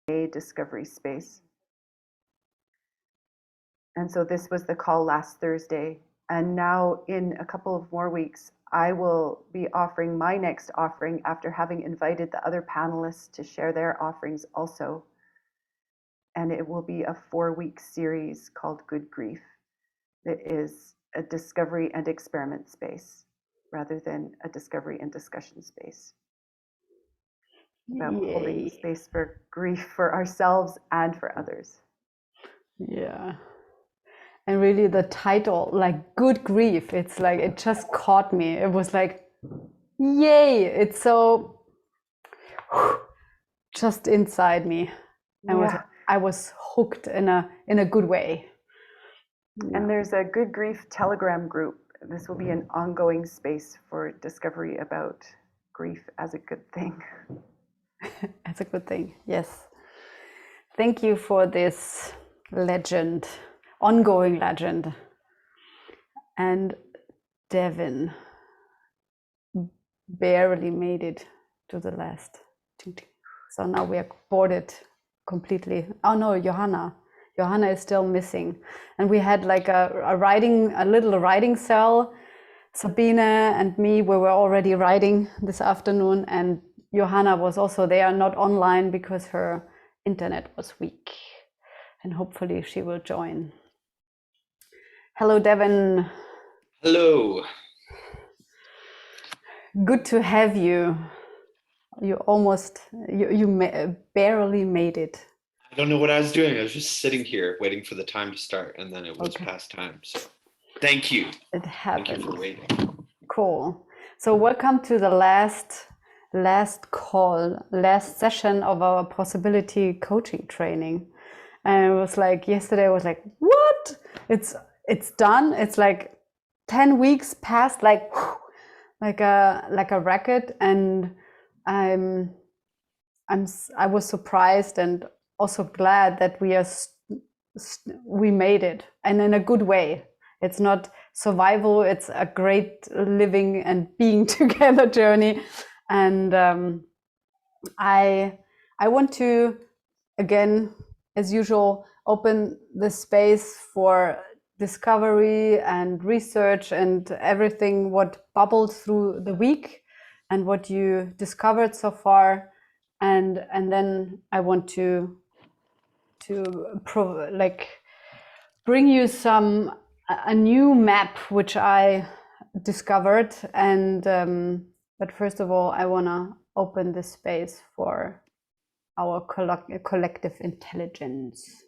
discovery space. And so this was the call last Thursday. And now in a couple of more weeks, I will be offering my next offering after having invited the other panelists to share their offerings also. And it will be a 4-week series called Good Grief. It is a discovery and experiment space rather than a discovery and discussion space. About holding space for grief for ourselves and for others. Yeah. And really the title, like Good Grief, it's like, it just caught me. It was like, yay, it's so just inside me. And Yeah. I was hooked in a good way. Yeah. And there's a Good Grief Telegram group. This will be an ongoing space for discovery about grief as a good thing. As a good thing, yes. Thank you for this legend, ongoing legend. And Devin barely made it to the last. So now we are boarded completely. Oh no, Johanna is still missing. And we had like a little writing cell. Sabine and me, we were already writing this afternoon, and Johanna was also there, not online because her internet was weak. And hopefully she will join. Hello, Devin. Hello. Good to have you. You barely made it. I don't know what I was doing. I was just sitting here waiting for the time to start, and then it was past time. So thank you. It happened. Thank you for waiting. Cool. So welcome to the last session of our possibility coaching training. And it was like yesterday I was like, what? It's done. It's like 10 weeks past, like a racket, and I was surprised and also glad that we made it, and in a good way. It's not survival, it's a great living and being together journey. And I want to, again, as usual, open the space for discovery and research and everything what bubbled through the week and what you discovered so far. And then I want to bring you a new map which I discovered, and but first of all I want to open the space for our collective intelligence.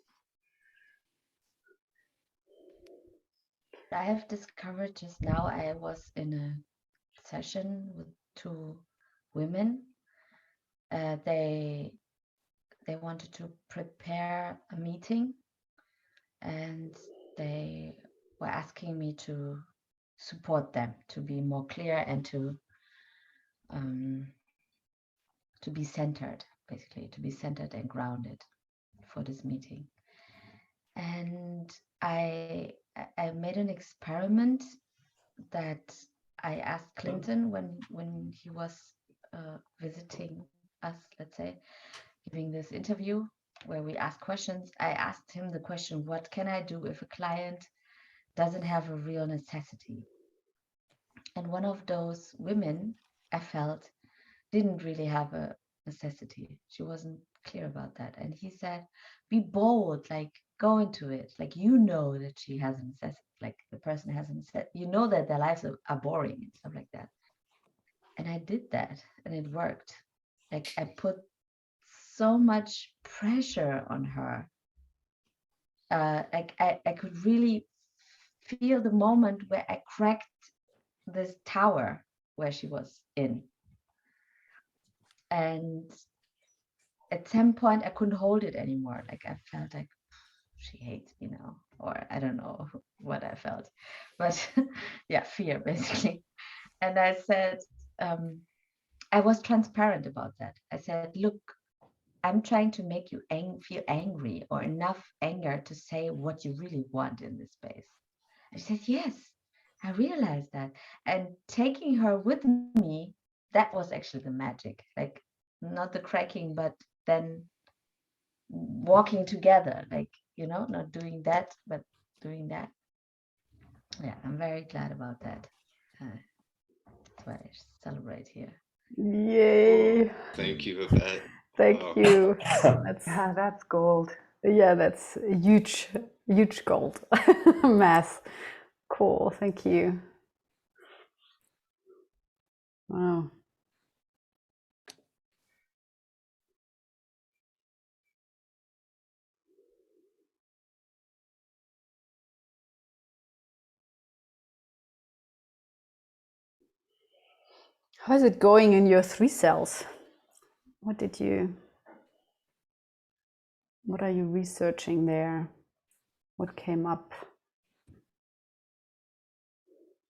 I have discovered just now, I was in a session with 2 women. They wanted to prepare a meeting, and they were asking me to support them to be more clear and to be centered, basically, to be centered and grounded for this meeting. And I made an experiment that I asked Clinton when he was visiting us, let's say, giving this interview where we ask questions. I asked him the question, what can I do if a client doesn't have a real necessity? And one of those women, I felt, didn't really have a necessity. She wasn't clear about that. And he said, be bold, like go into it. Like, you know that she has a necessity, like the person has a necessity. You know that their lives are boring and stuff like that. And I did that and it worked. Like, I put so much pressure on her. Like I could really feel the moment where I cracked this tower where she was in. And at some point I couldn't hold it anymore. Like, I felt like she hates me now, or I don't know what I felt, but yeah, fear basically. And I said, I was transparent about that. I said, look, I'm trying to make you feel angry, or enough anger to say what you really want in this space. And she said, yes, I realized that. And taking her with me, that was actually the magic. Like, not the cracking, but then walking together, like, not doing that, but doing that. Yeah, I'm very glad about that. That's why I celebrate here. Yay! Thank you, Babette. Thank Wow. you. That's Yeah, that's gold. yeah, that's huge, huge gold. Mass. Cool. Thank you. Wow. How is it going in your 3 cells? What are you researching there? What came up?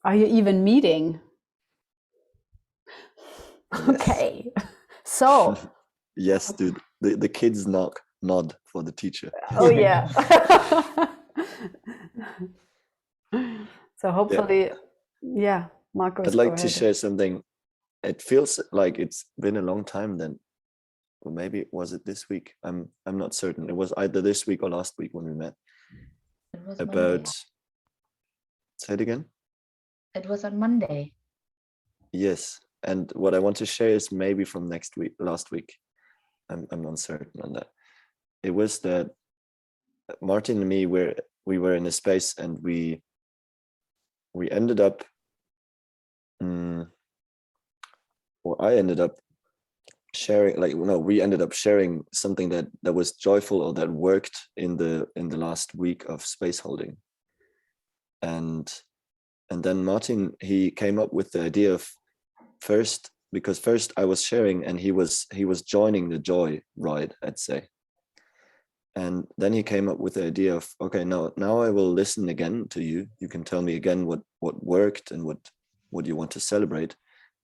Are you even meeting? Yes. Okay. So, Yes, dude. The kids nod for the teacher. oh yeah. So hopefully, yeah, Marcus, I'd go like to ahead. share something. It feels like it's been a long time then. Or maybe was it this week? I'm not certain. It was either this week or last week when we met. It was About Monday. say it again? It was on Monday. Yes. And what I want to share is maybe from last week. I'm uncertain on that. It was that Martin and me we were in a space and we ended up or I ended up sharing we ended up sharing something that was joyful or that worked in the last week of space holding. And then Martin, he came up with the idea of first I was sharing and he was joining the joy ride, I'd say. And then he came up with the idea of, okay, now I will listen again to you. You can tell me again what worked and what you want to celebrate.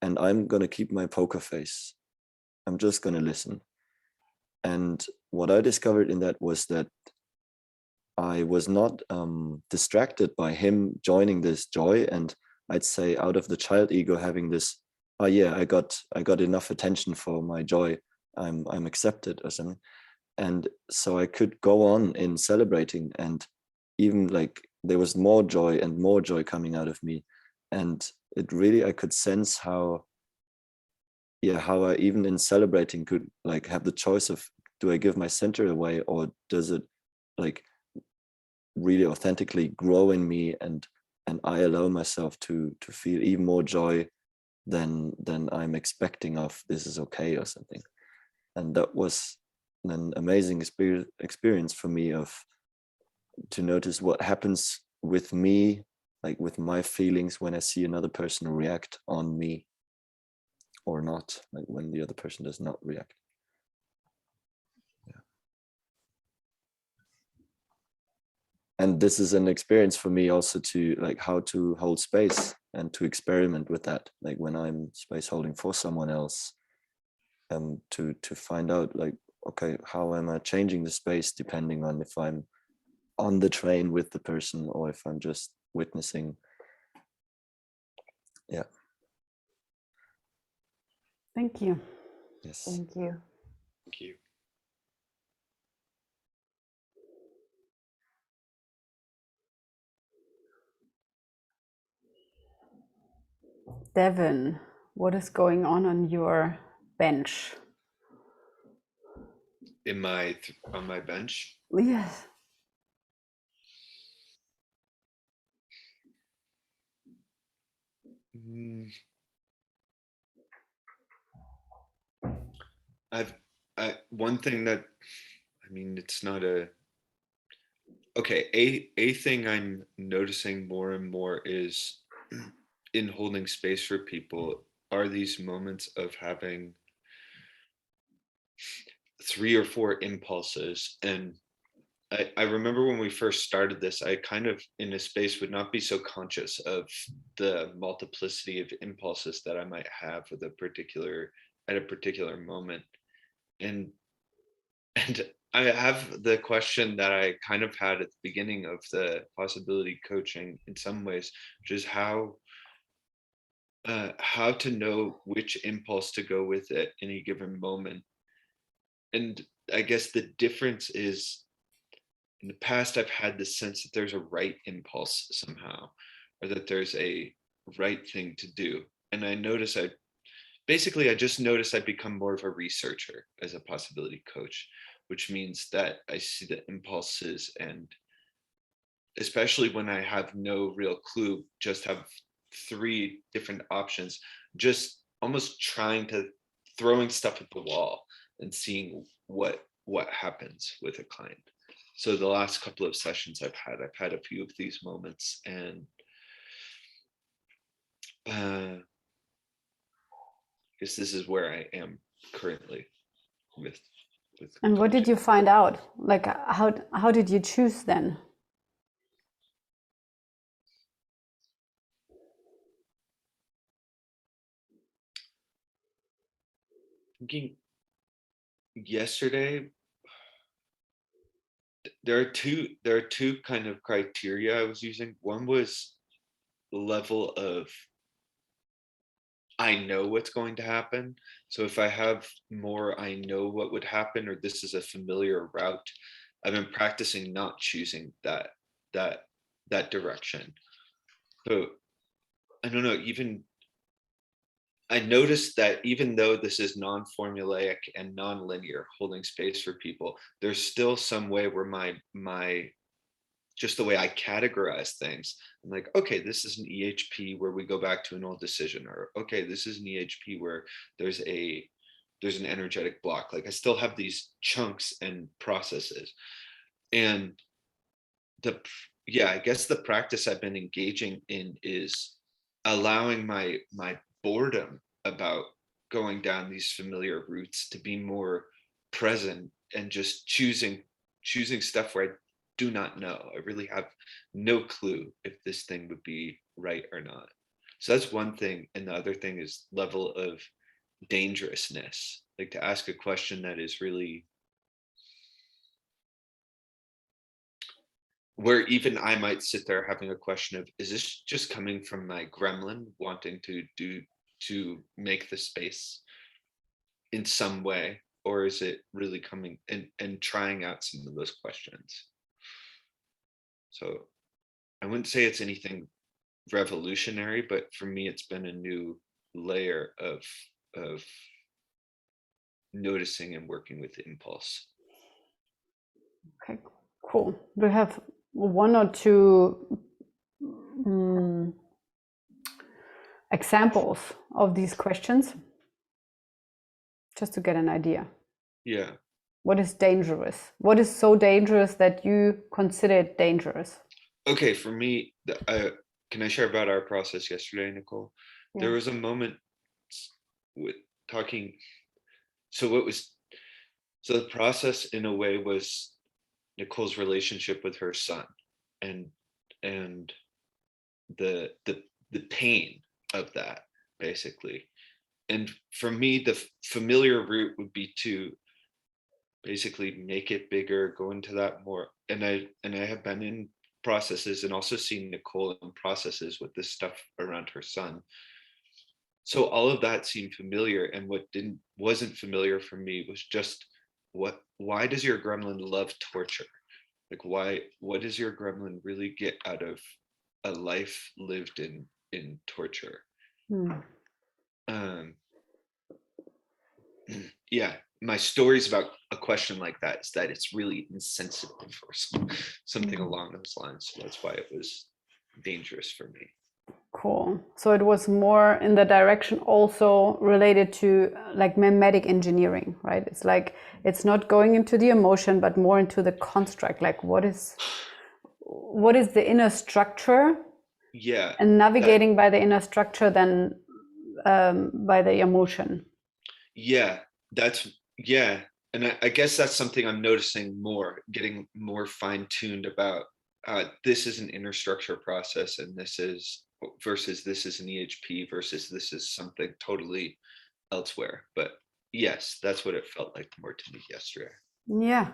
And I'm going to keep my poker face. I'm just going to listen. And what I discovered in that was that I was not distracted by him joining this joy. And I'd say out of the child ego having this, oh yeah, I got enough attention for my joy. I'm accepted or something. And so I could go on in celebrating, and even like there was more joy and more joy coming out of me. And it really, I could sense how I, even in celebrating, could like have the choice of, do I give my center away, or does it like really authentically grow in me, and I allow myself to feel even more joy than I'm expecting of this is okay or something. And that was an amazing experience for me to notice what happens with me, like with my feelings when I see another person react on me or not, like when the other person does not react. Yeah. And this is an experience for me also to like how to hold space and to experiment with that, like when I'm space holding for someone else, to find out like, okay, how am I changing the space depending on if I'm on the train with the person or if I'm just witnessing. Yeah. Thank you. Yes. Thank you. Thank you. Devin, what is going on your bench? On my bench? Yes. One thing that, I mean, it's not okay. A thing I'm noticing more and more is in holding space for people are these moments of having 3 or 4 impulses. And I remember when we first started this, I kind of in a space would not be so conscious of the multiplicity of impulses that I might have at a particular moment. And I have the question that I kind of had at the beginning of the possibility coaching in some ways, which is how to know which impulse to go with at any given moment. and I guess the difference is, in the past, I've had the sense that there's a right impulse somehow, or that there's a right thing to do. And I just noticed I become more of a researcher as a possibility coach, which means that I see the impulses, and especially when I have no real clue, just have 3 different options, just almost throwing stuff at the wall and seeing what happens with a client. So the last couple of sessions I've had a few of these moments, and I guess this is where I am currently with And what did you find out? Like, how did you choose then? Thinking yesterday, there are two kind of criteria I was using. One was level of, I know what's going to happen. So if I have more, I know what would happen, or this is a familiar route, I've been practicing not choosing that direction. So I don't know, I noticed that even though this is non-formulaic and non-linear, holding space for people, there's still some way where my just the way I categorize things, I'm like, okay, this is an EHP where we go back to an old decision, or okay, this is an EHP where there's an energetic block. Like I still have these chunks and processes. And I guess the practice I've been engaging in is allowing my boredom about going down these familiar routes to be more present, and just choosing stuff where I do not know. I really have no clue if this thing would be right or not. So that's one thing. And the other thing is level of dangerousness, like to ask a question that is really, where even I might sit there having a question of, is this just coming from my gremlin wanting to make the space in some way, or is it really coming and trying out some of those questions? So I wouldn't say it's anything revolutionary, but for me, it's been a new layer of noticing and working with impulse. Okay, cool. Do you have 1 or 2 examples of these questions? Just to get an idea. Yeah. What is dangerous? What is so dangerous that you consider it dangerous? Okay, for me, can I share about our process yesterday, Nicole? Yeah. There was a moment with talking. So the process in a way was Nicole's relationship with her son, and the pain of that, basically. And for me, the familiar route would be to basically make it bigger, go into that more. And I have been in processes and also seen Nicole in processes with this stuff around her son. So all of that seemed familiar, and what wasn't familiar for me was just why does your gremlin love torture? Like what does your gremlin really get out of a life lived in torture? Yeah, my stories about a question like that is that it's really insensitive or something along those lines. So that's why it was dangerous for me. Cool. So it was more in the direction also related to like mimetic engineering, right? It's like it's not going into the emotion, but more into the construct. Like what is the inner structure? Yeah. And navigating by the inner structure than by the emotion. Yeah, and I guess that's something I'm noticing more, getting more fine-tuned about. This is an inner structure process, and this is an EHP versus this is something totally elsewhere. But yes, that's what it felt like more to me yesterday. Yeah,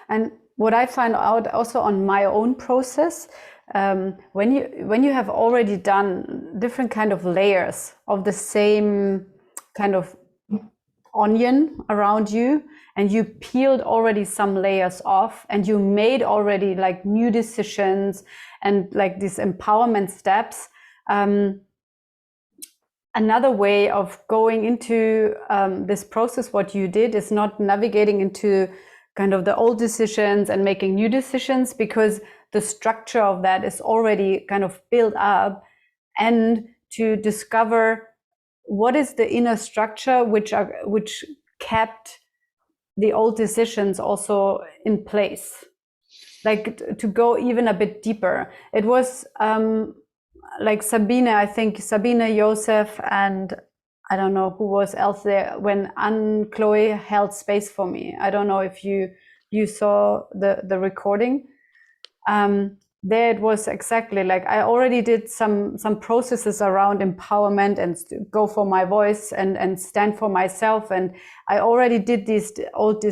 and what I find out also on my own process, when you have already done different kind of layers of the same kind of onion around you, and you peeled already some layers off, and you made already like new decisions and like these empowerment steps. Another way of going into this process, what you did, is not navigating into kind of the old decisions and making new decisions, because the structure of that is already kind of built up, and to discover what is the inner structure which kept the old decisions also in place. Like to go even a bit deeper. It was like Sabine, I think Sabine, Joseph, and I don't know who was else there when Chloe held space for me. I don't know if you saw the recording. There it was exactly like I already did some processes around empowerment and go for my voice and stand for myself, and I already did these old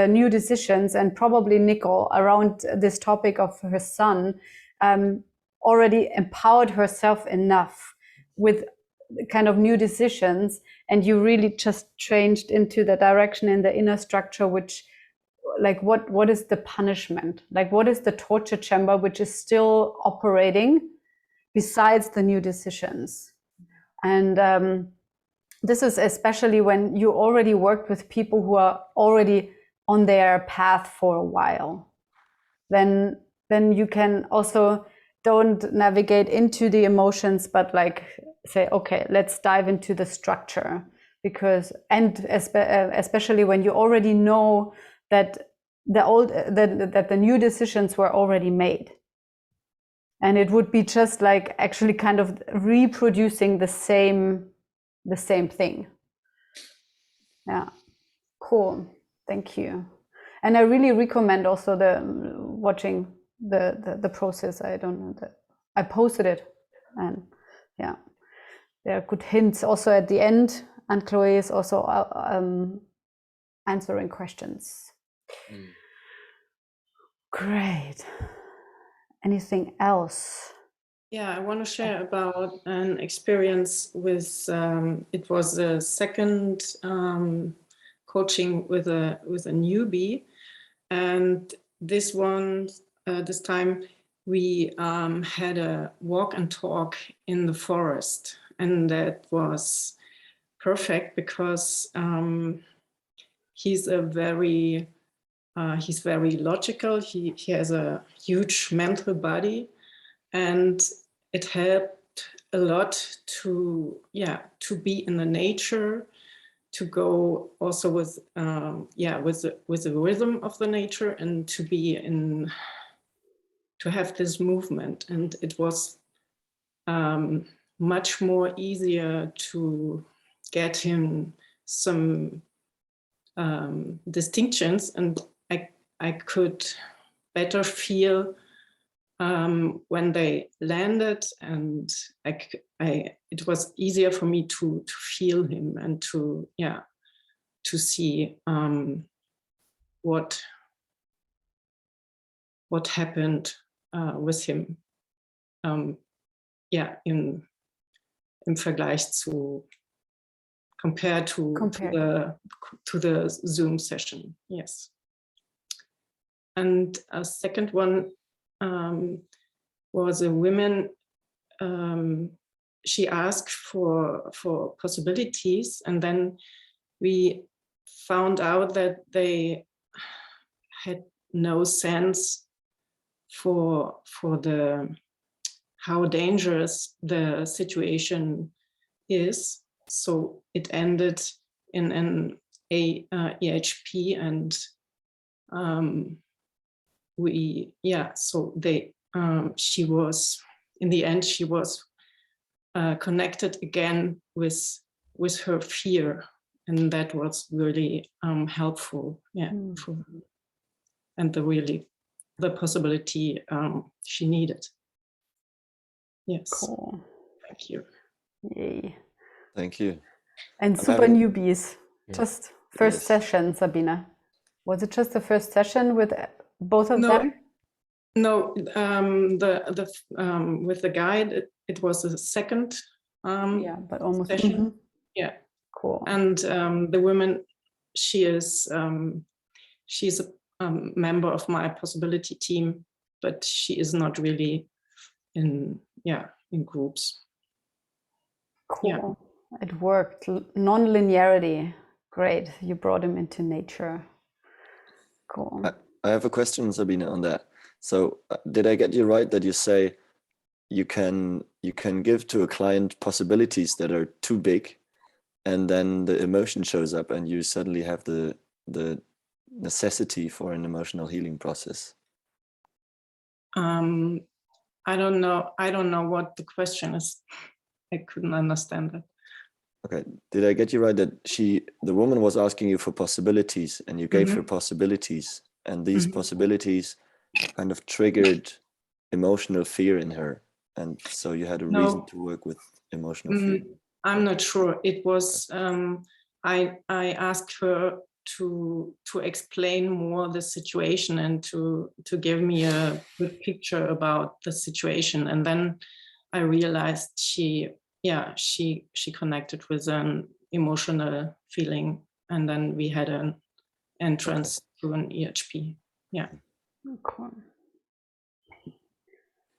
new decisions, and probably Nicole around this topic of her son already empowered herself enough with kind of new decisions, and you really just changed into the direction in the inner structure, which like what is the punishment, like what is the torture chamber which is still operating besides the new decisions. And this is especially when you already worked with people who are already on their path for a while, then you can also don't navigate into the emotions, but like say, okay, let's dive into the structure, because and especially when you already know that the new decisions were already made, and it would be just like actually kind of reproducing the same thing. Yeah, cool. Thank you. And I really recommend also watching the process. I don't know that I posted it, and yeah, there are good hints also at the end. And Chloe is also answering questions. Great. Anything else? Yeah, I want to share about an experience with, it was a second coaching with a newbie. And this one, this time we had a walk and talk in the forest. And that was perfect because he's very logical. He has a huge mental body, and it helped a lot to be in the nature, to go also with the rhythm of the nature, and to have this movement. And it was much more easier to get him some distinctions, and I could better feel when they landed, and it was easier for me to feel him and to see what happened with him im Vergleich zu compared to the Zoom session. Yes. And a second one was a woman. She asked for possibilities, and then we found out that they had no sense for how dangerous the situation is. So it ended in an EHP, and she was, in the end, she was connected again with her fear, and that was really helpful. And the possibility she needed. Yes. Cool. Thank you. Yay. Thank you. And super newbies. Just first session, Sabine. Was it just the first session with both of them? No, with the guide, it was a second but almost session. Yeah. Cool. And the women she's a member of my possibility team, but she is not really in groups. Cool. Yeah. It worked. Non-linearity. Great. You brought him into nature. Cool. I have a question, Sabine, on that. So did I get you right that you say you can give to a client possibilities that are too big, and then the emotion shows up and you suddenly have the necessity for an emotional healing process? I don't know what the question is. I couldn't understand that. Okay, did I get you right that the woman was asking you for possibilities and you gave her possibilities, and these possibilities kind of triggered emotional fear in her, and so you had a reason to work with emotional fear? I'm not sure. It was I asked her to explain more the situation and to give me a good picture about the situation, and then I realized she connected with an emotional feeling, and then we had an entrance to an EHP. Yeah. Cool.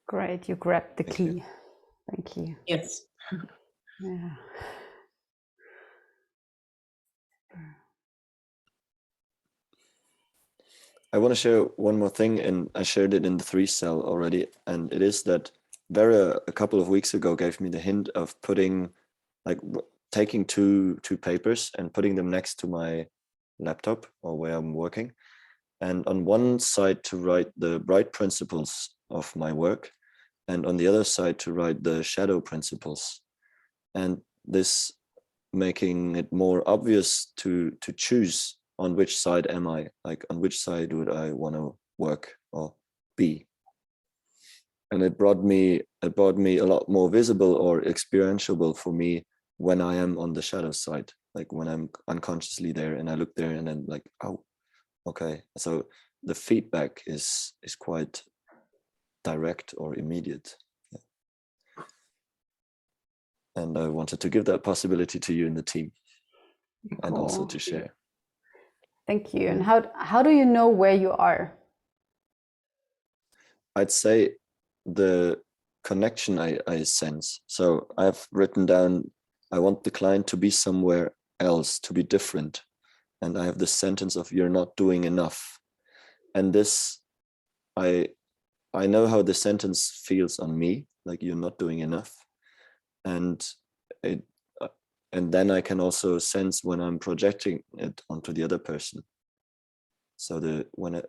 Great. You grabbed the key. Thank you. Yes. Yeah. I want to share one more thing, and I shared it in the 3-cell already, and it is that Vera a couple of weeks ago gave me the hint of putting, like, taking two papers and putting them next to my laptop or where I'm working, and on one side to write the bright principles of my work, and on the other side to write the shadow principles, and this making it more obvious to choose on which side am I, like on which side would I want to work or be. And it brought me a lot more visible or experiential for me when I am on the shadow side, like when I'm unconsciously there and I look there and then like, oh, okay. So the feedback is quite direct or immediate. Yeah. And I wanted to give that possibility to you in the team. Cool. And also to share. Thank you. And how do you know where you are? I'd say the connection I sense. So I've written down, I want the client to be somewhere else, to be different. And I have the sentence of, you're not doing enough. And this, I know how the sentence feels on me, like you're not doing enough. And and then I can also sense when I'm projecting it onto the other person. So when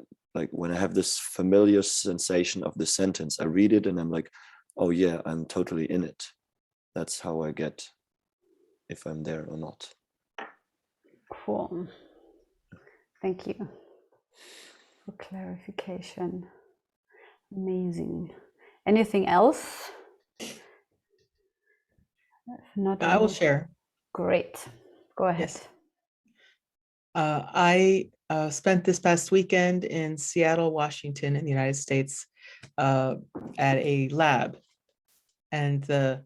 I have this familiar sensation of the sentence, I read it and I'm like, oh yeah, I'm totally in it. That's how I get if I'm there or not. Cool. Thank you for clarification. Amazing. Anything else? If not, I will share. Great. Go ahead. Yes. I spent this past weekend in Seattle, Washington, in the United States, at a lab, and that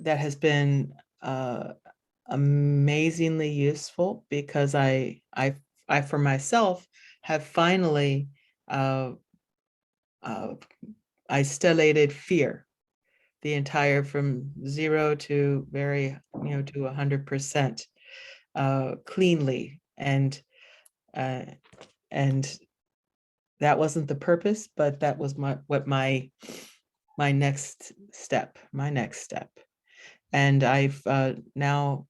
has been amazingly useful because I for myself have finally isolated fear, the entire from 0 to very to 100%. Cleanly, and that wasn't the purpose, but that was my next step, and I've now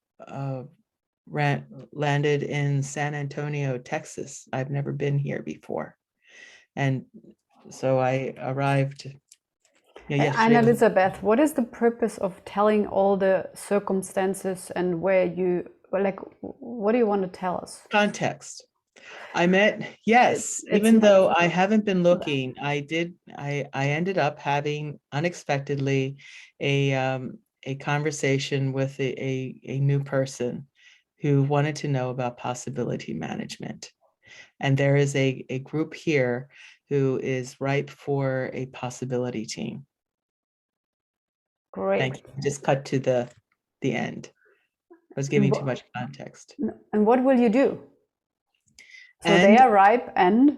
landed in San Antonio, Texas. I've never been here before, and so I arrived yesterday. Anna-Elisabeth, what is the purpose of telling all the circumstances and where you, like, what do you want to tell us? Context. I met, yes, even though I haven't been looking, I ended up having unexpectedly a conversation with a new person who wanted to know about possibility management. And there is a group here who is ripe for a possibility team. Great. Thank you. Just cut to the end. I was giving too much context. And what will you do? So And they are ripe and?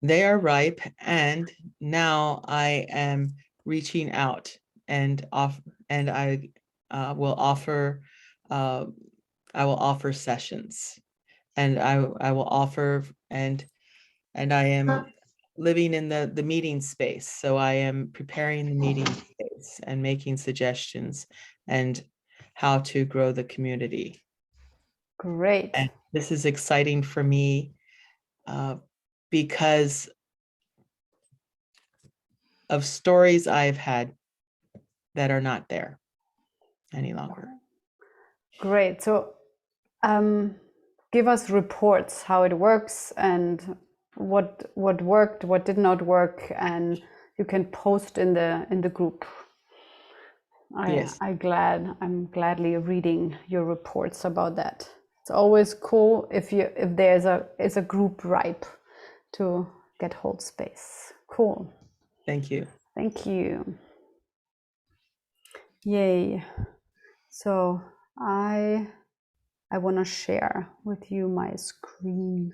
They are ripe, and now I am reaching out and I will offer sessions, and I will offer and I am living in the meeting space, so I am preparing the meeting space and making suggestions and how to grow the community. Great. And this is exciting for me because of stories I've had that are not there any longer. Great. So give us reports how it works and what worked, what did not work, and you can post in the group. Yes. I'm gladly reading your reports about that. It's always cool if there's a group ripe to get hold space. Cool. Thank you. Thank you. Yay. So I want to share with you my screen.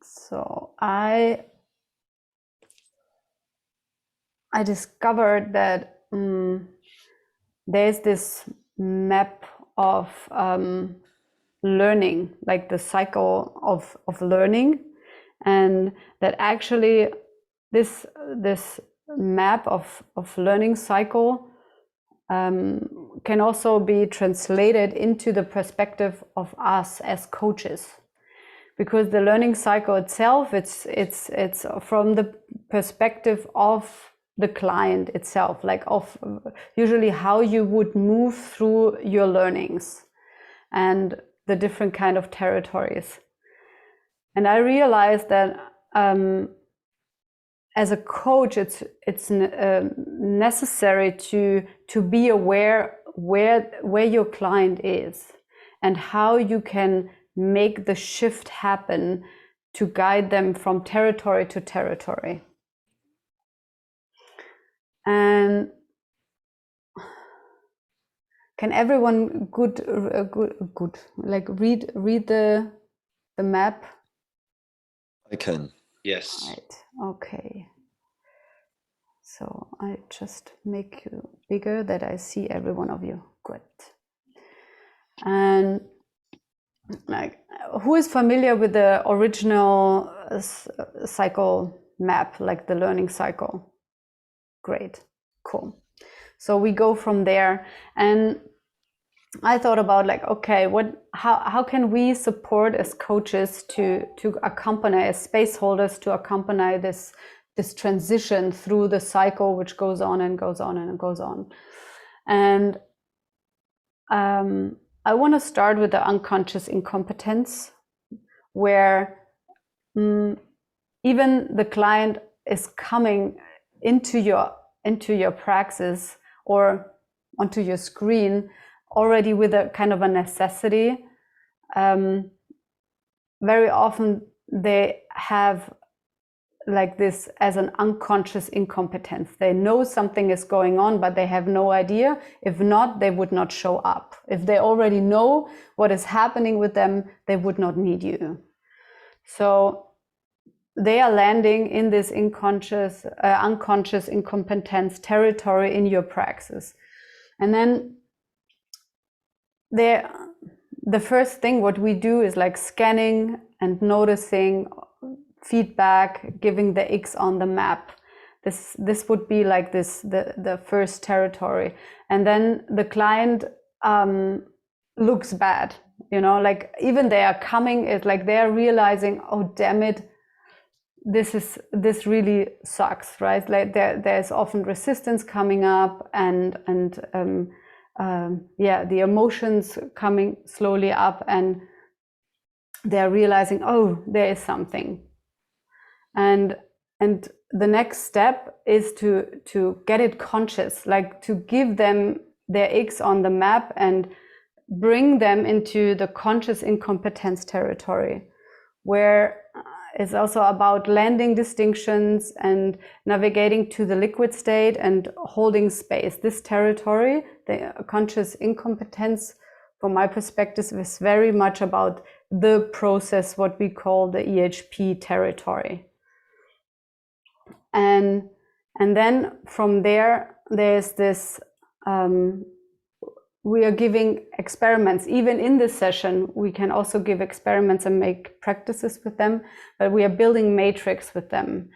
So I discovered that there's this map of learning, like the cycle of learning, and that actually this map of learning cycle can also be translated into the perspective of us as coaches, because the learning cycle itself, it's from the perspective of the client itself, like of usually how you would move through your learnings and the different kind of territories. And I realized that as a coach, it's necessary to be aware where your client is and how you can make the shift happen to guide them from territory to territory. And can everyone like read the map? I can. Yes. Right. Okay. So I just make you bigger that I see every one of you. Good. And like, who is familiar with the original cycle map, like the learning cycle? Great. Cool. So we go from there, and I thought about like, okay, how can we support as coaches to accompany, as space holders, to accompany this transition through the cycle, which goes on and goes on and goes on. And I want to start with the unconscious incompetence, where even the client is coming into your praxis or onto your screen already with a kind of a necessity. Very often they have like this as an unconscious incompetence. They know something is going on, but they have no idea. If not, they would not show up. If they already know what is happening with them, they would not need you. So they are landing in this unconscious incompetence territory in your praxis. And then the first thing what we do is like scanning and noticing feedback, giving the X on the map. This would be like the first territory. And then the client looks bad, like even they are coming, it's like they're realizing, oh damn it, this really sucks, right? Like there's often resistance coming up and the emotions coming slowly up, and they're realizing, oh, there is something. And the next step is to get it conscious, like to give them their X on the map and bring them into the conscious incompetence territory, where it's also about landing distinctions and navigating to the liquid state and holding space. This territory, the conscious incompetence, from my perspective, is very much about the process, what we call the EHP territory. And then from there, there's this, we are giving experiments. Even in this session, we can also give experiments and make practices with them, but we are building matrix with them.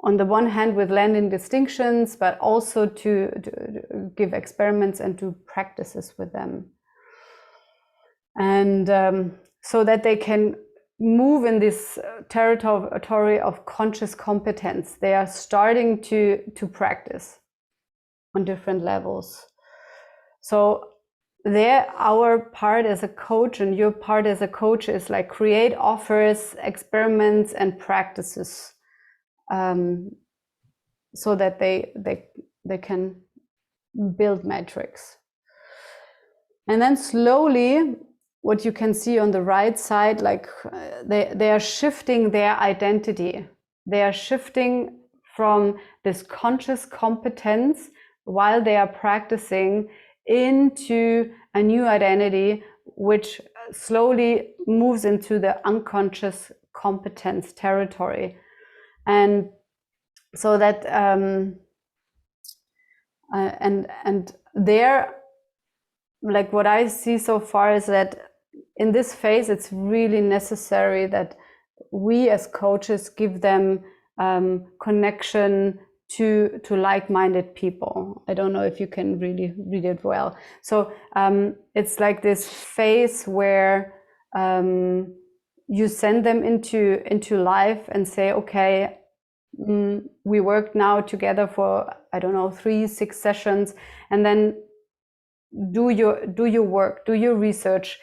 On the one hand, with landing distinctions, but also to give experiments and do practices with them. And so that they can move in this territory of conscious competence. They are starting to practice on different levels. So there, our part as a coach and your part as a coach is like create offers, experiments, and practices, so that they can build metrics. And then slowly, what you can see on the right side, like they are shifting their identity. They are shifting from this conscious competence while they are practicing into a new identity, which slowly moves into the unconscious competence territory. And so that and there, like what I see so far is that in this phase, it's really necessary that we as coaches give them connection to like-minded people. I don't know if you can really read it well. So it's like this phase where you send them into life and say, okay, we worked now together for, I don't know, 3-6 sessions, and then do your work, do your research,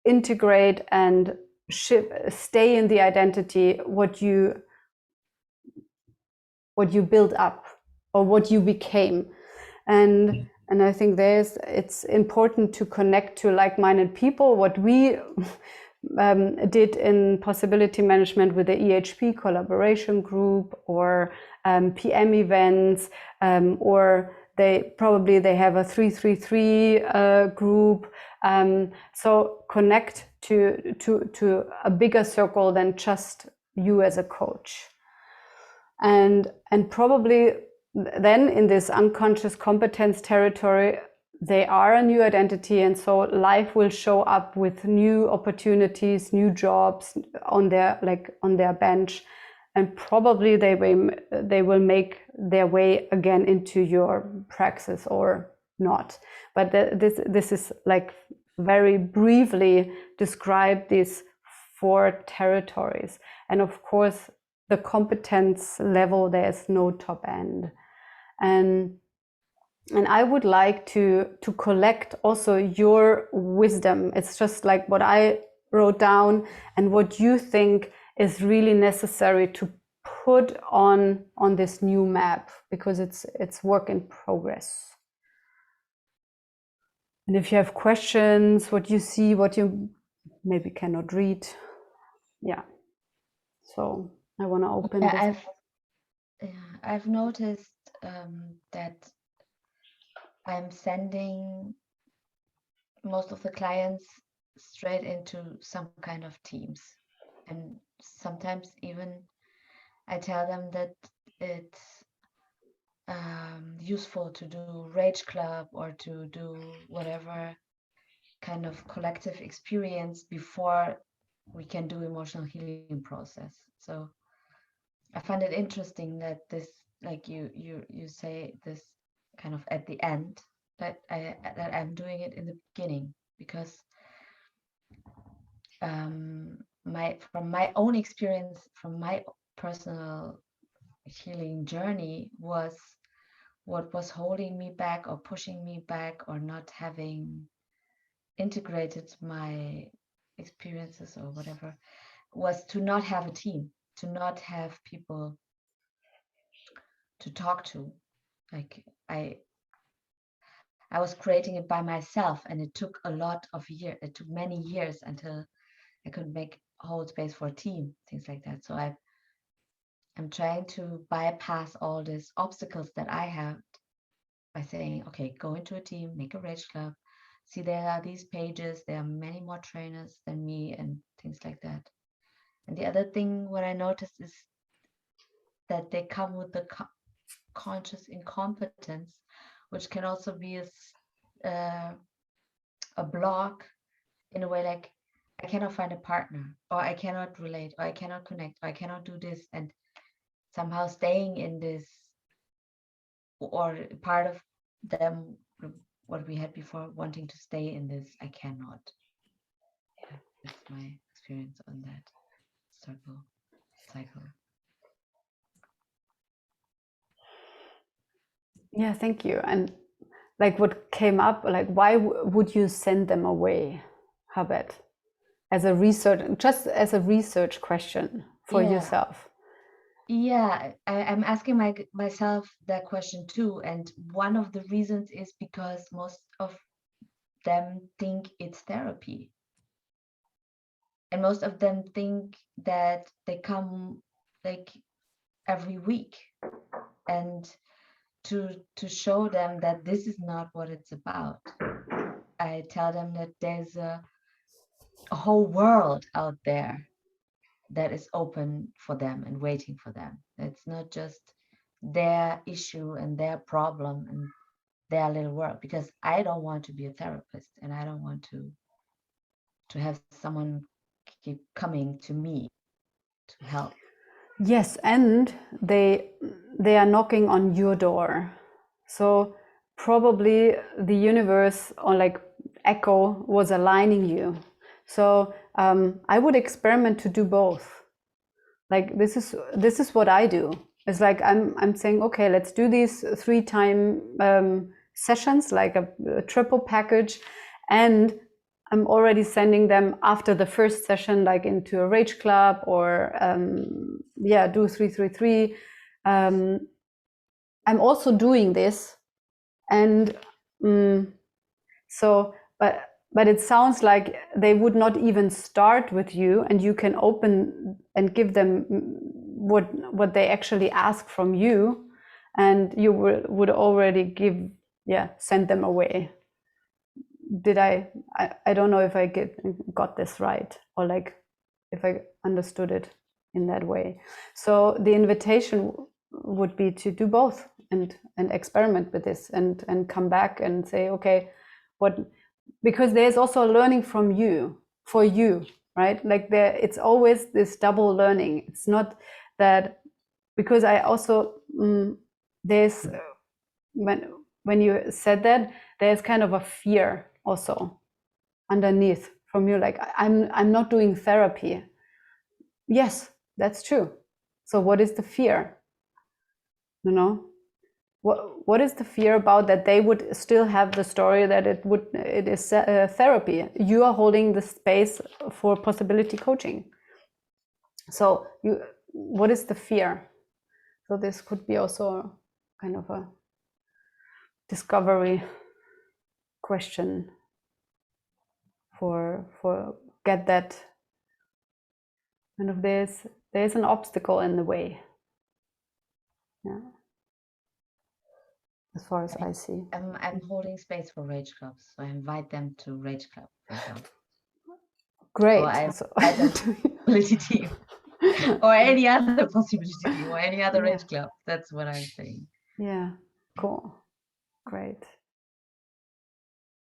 integrate and stay in the identity what you build up or what you became. And I think it's important to connect to like-minded people. What we did in possibility management with the EHP collaboration group or PM events, or they have a 333 group. So connect to a bigger circle than just you as a coach. And probably then in this unconscious competence territory, they are a new identity, and so life will show up with new opportunities, new jobs on their bench, and probably they will make their way again into your praxis or not. But this is like very briefly describe these 4 territories, and of course the competence level, there's no top end. And I would like to collect also your wisdom. It's just like what I wrote down and what you think is really necessary to put on this new map, because it's work in progress. And if you have questions, what you see, what you maybe cannot read, yeah. So I want to open this. I've noticed that I'm sending most of the clients straight into some kind of teams, and sometimes even I tell them that it's useful to do Rage Club or to do whatever kind of collective experience before we can do emotional healing process. So I find it interesting that this, like you say this kind of at the end, that I'm doing it in the beginning, because from my own experience, from my personal healing journey, was what was holding me back or pushing me back or not having integrated my experiences or whatever, was to not have a team, to not have people to talk to. Like I was creating it by myself, and it took a lot of years. It took many years until I could make hold space for a team, things like that. So I'm trying to bypass all these obstacles that I have by saying, okay, go into a team, make a rage club, see there are these pages, there are many more trainers than me and things like that. And the other thing what I noticed is that they come with the conscious incompetence, which can also be a block in a way, like I cannot find a partner, or I cannot relate, or I cannot connect, or I cannot do this, and somehow staying in this, or part of them, what we had before, wanting to stay in this, I cannot. Yeah, that's my experience on that cycle. Yeah, thank you. And like what came up, like why would you send them away, Habet, as a research, just as a research question for yourself? Yeah, I'm asking myself that question too. And one of the reasons is because most of them think it's therapy. And most of them think that they come like every week. And to show them that this is not what it's about, I tell them that there's a whole world out there that is open for them and waiting for them. It's not just their issue and their problem and their little world, because I don't want to be a therapist, and I don't want to have someone keep coming to me to help. Yes, and they are knocking on your door. So probably the universe, or like echo, was aligning you. So I would experiment to do both. Like this is what I do. It's like I'm saying, okay, let's do these 3-time sessions, like a triple package, and I'm already sending them after the first session, like into a rage club, or do 333. I'm also doing this, and so, but it sounds like they would not even start with you, and you can open and give them what they actually ask from you, and you would already send them away. Did I don't know if I got this right, or like if I understood it in that way. So the invitation would be to do both and experiment with this and come back and say, okay, because there's also learning from you for you, right? Like it's always this double learning. It's not that, because I also there's when you said that, there's kind of a fear also underneath from you, like I'm not doing therapy. Yes, that's true. So what is the fear? You know, what is the fear about that they would still have the story that it is therapy? You are holding the space for possibility coaching. So what is the fear? So this could be also kind of a discovery question for get that kind of there's an obstacle in the way. Yeah. As far as I see. I'm holding space for rage clubs, so I invite them to rage club, for example. Great. Or I invite them to possibility team, or any other possibility team, or any other rage club. That's what I'm saying. Yeah, cool, great,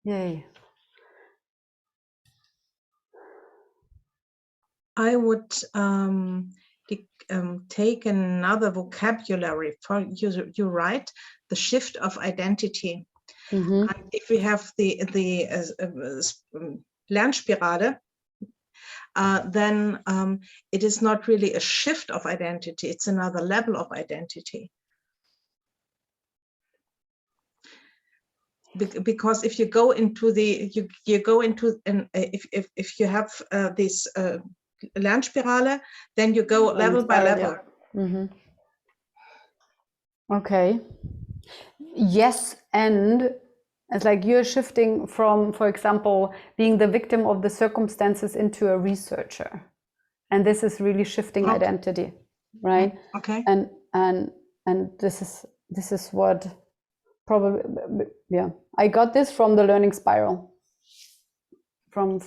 yay. I would take another vocabulary for you right, the shift of identity. Mm-hmm. And if we have the Lernspirale, then it is not really a shift of identity, it's another level of identity. Because if you go into if you have this Lernspirale, then you go level by level. Mm-hmm. Okay. Yes, and it's like you're shifting from, for example, being the victim of the circumstances into a researcher. and this is really shifting Okay. identity, right? Okay. And this is what probably, yeah, I got this from the learning spiral from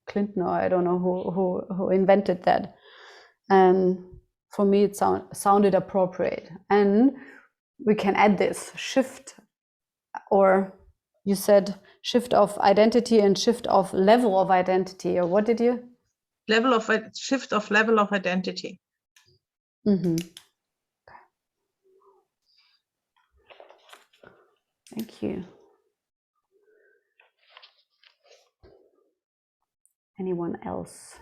Clinton, or I don't know who invented that, and for me it sounded appropriate. And we can add this shift, or you said shift of identity and shift of level of identity, or what did you? Shift of level of identity. Mm-hmm. Thank you. Anyone else?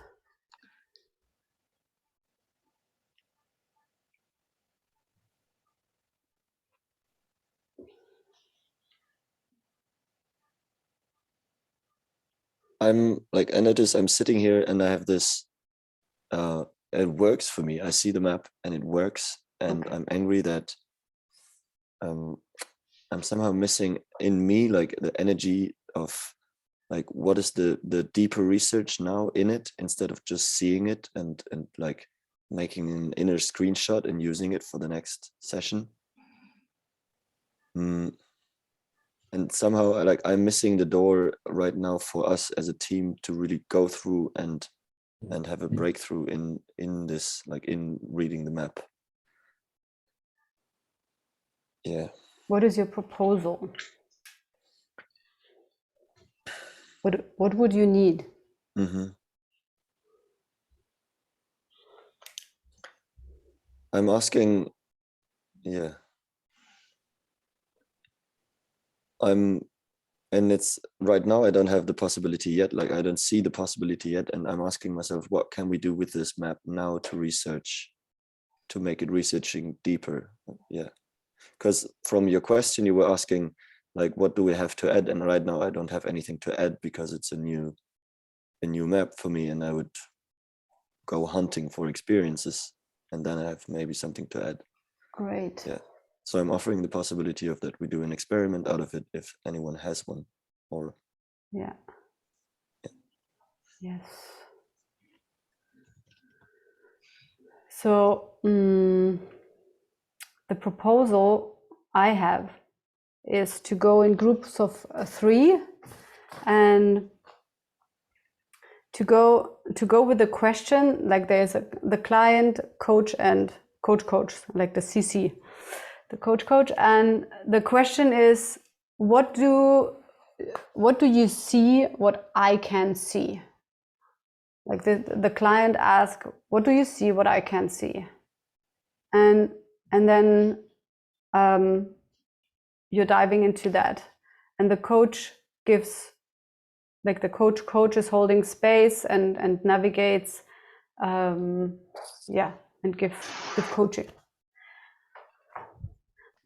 I'm like, I notice I'm sitting here and I have this, it works for me. I see the map and it works. And Okay. I'm angry that I'm somehow missing in me, like the energy of like, what is the deeper research now in it, instead of just seeing it and like making an inner screenshot and using it for the next session. And somehow like I'm missing the door right now for us as a team to really go through and have a breakthrough in this, like in reading the map. Yeah. What is your proposal? What would you need? I'm asking, yeah. And it's right now I don't have the possibility yet, like I don't see the possibility yet, and I'm asking myself, what can we do with this map now to research, to make it researching deeper? Yeah, because from your question you were asking like, what do we have to add, and right now I don't have anything to add because it's a new map for me, and I would go hunting for experiences and then I have maybe something to add. Great. Yeah. So I'm offering the possibility of that we do an experiment out of it if anyone has one, or yeah. Yes. So the proposal I have is to go in groups of 3 and to go with the question, like there's the client, coach, and coach, like the CC, the coach, and the question is, what do you see what I can see? Like the client asks, what do you see what I can see? And then you're diving into that, and the coach gives, like the coach is holding space and navigates, yeah, and give coaching.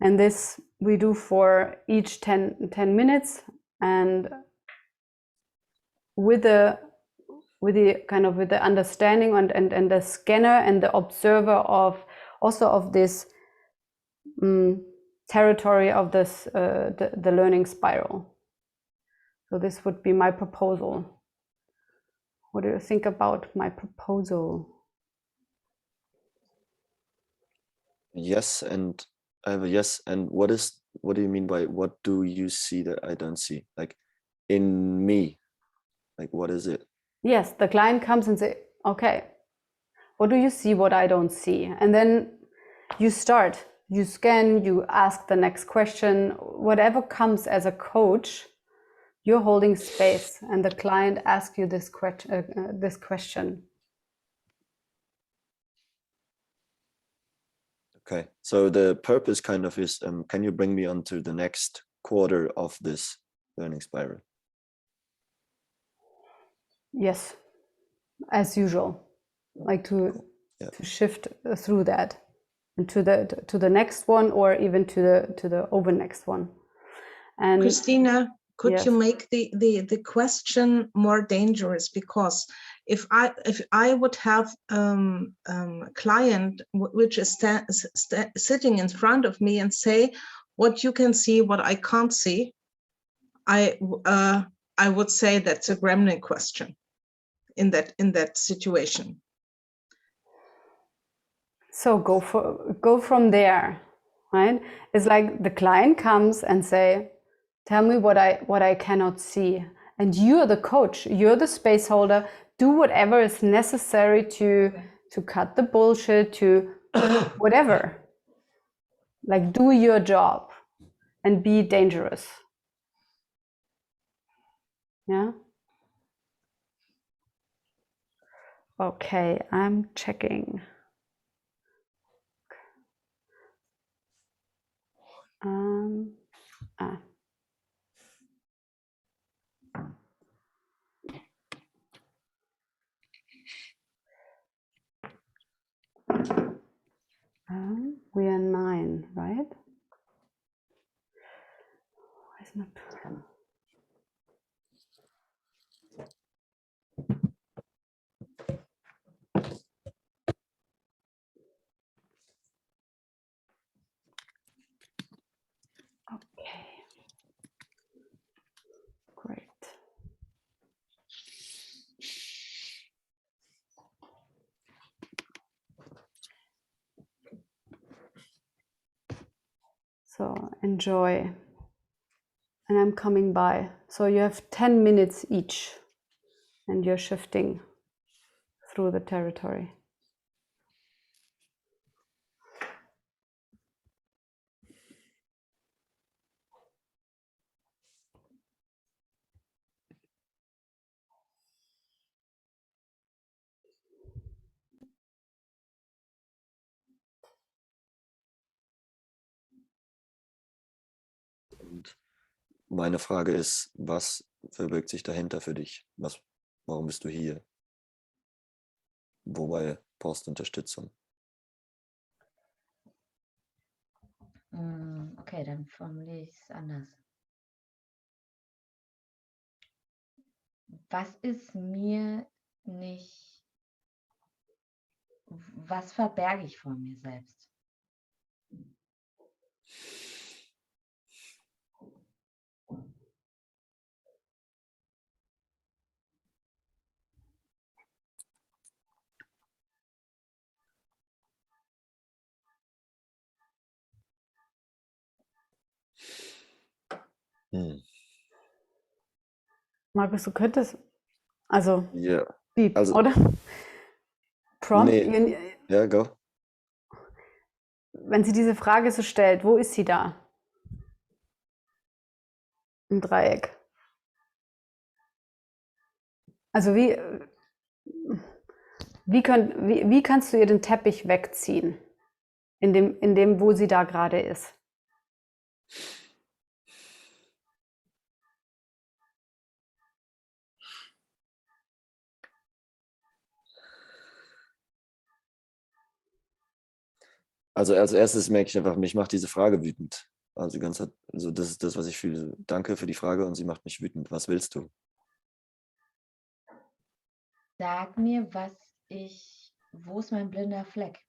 And this we do for each 10 minutes, and with the kind of with the understanding and the scanner and the observer of also of this territory of this the learning spiral. So this would be my proposal. What do you think about my proposal? yes, and I have a yes. And what do you mean by what do you see that I don't see? Like in me, like what is it? Yes, the client comes and say, okay, what do you see what I don't see? And then you start, you scan, you ask the next question, whatever comes as a coach, you're holding space, and the client asks you this question. Okay, so the purpose kind of is, can you bring me onto the next quarter of this learning spiral? Yes, as usual, like to shift through that and to the next one, or even to the over next one. And Christina, could yes. you make the question more dangerous? Because if I would have a client which is sitting in front of me and say, what you can see, what I can't see, I would say that's a gremlin question in that situation. So go from there, right? It's like the client comes and say, tell me what I cannot see. And you're the coach, you're the space holder, do whatever is necessary to cut the bullshit, to whatever. Like do your job and be dangerous. Yeah. Okay, I'm checking. Ah. We are 9, right? Why is not? Okay. Great. So enjoy. And I'm coming by. So you have 10 minutes each and you're shifting through the territory. Und meine Frage ist, was verbirgt sich dahinter für dich? Warum bist du hier? Wobei brauchst du Unterstützung? Okay, dann formuliere ich es anders. Was ist mir nicht, was verberge ich vor mir selbst? Markus, du könntest, also, Ja. Beep, Also, oder? Prompt, nee. Ja, go. wenn sie diese Frage so stellt, wo ist sie da? Im Dreieck. Also wie kannst du ihr den Teppich wegziehen? In dem, wo sie da gerade ist. Also als erstes merke ich einfach, mich macht diese Frage wütend. Also also das ist das, was ich fühle. Danke für die Frage und sie macht mich wütend. Was willst du? Sag mir, wo ist mein blinder Fleck?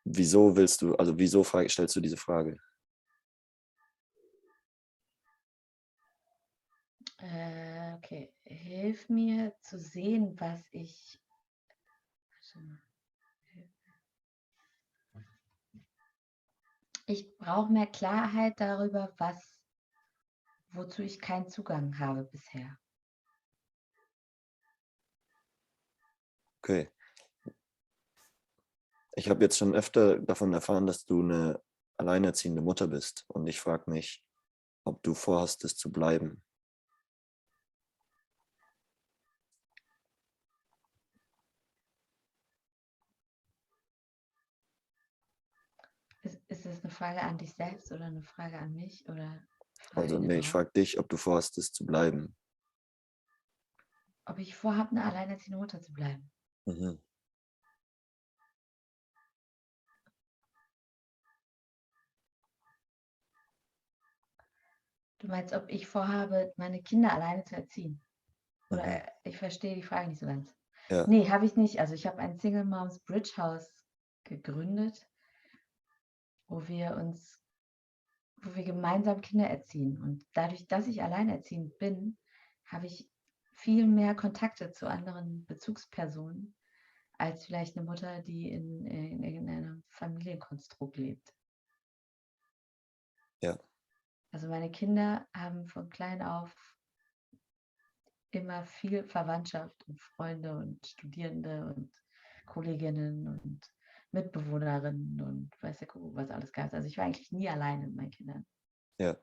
Wieso willst du, also wieso stellst du diese Frage? Okay, hilf mir zu sehen, was ich. Ich brauche mehr Klarheit darüber, wozu ich keinen Zugang habe bisher. Okay. Ich habe jetzt schon öfter davon erfahren, dass du eine alleinerziehende Mutter bist. Und ich frage mich, ob du vorhast, es zu bleiben. Ist das eine Frage an dich selbst oder eine Frage an mich? Oder Also nee, ich frage dich, ob du vorhast, es zu bleiben. Ob ich vorhabe, eine alleinerziehende Mutter zu bleiben? Mhm. Du meinst, ob ich vorhabe, meine Kinder alleine zu erziehen? Oder Mhm. ich verstehe die Frage nicht so ganz. Ja. Nee, habe ich nicht. Also ich habe ein Single Moms Bridge House gegründet, wo wir gemeinsam Kinder erziehen. Und dadurch, dass ich alleinerziehend bin, habe ich viel mehr Kontakte zu anderen Bezugspersonen als vielleicht eine Mutter, die in einem Familienkonstrukt lebt. Ja. Also meine Kinder haben von klein auf immer viel Verwandtschaft und Freunde und Studierende und Kolleginnen und Mitbewohnerinnen und weiß der Kuckuck, was alles gab. Also ich war eigentlich nie alleine mit meinen Kindern. Ja.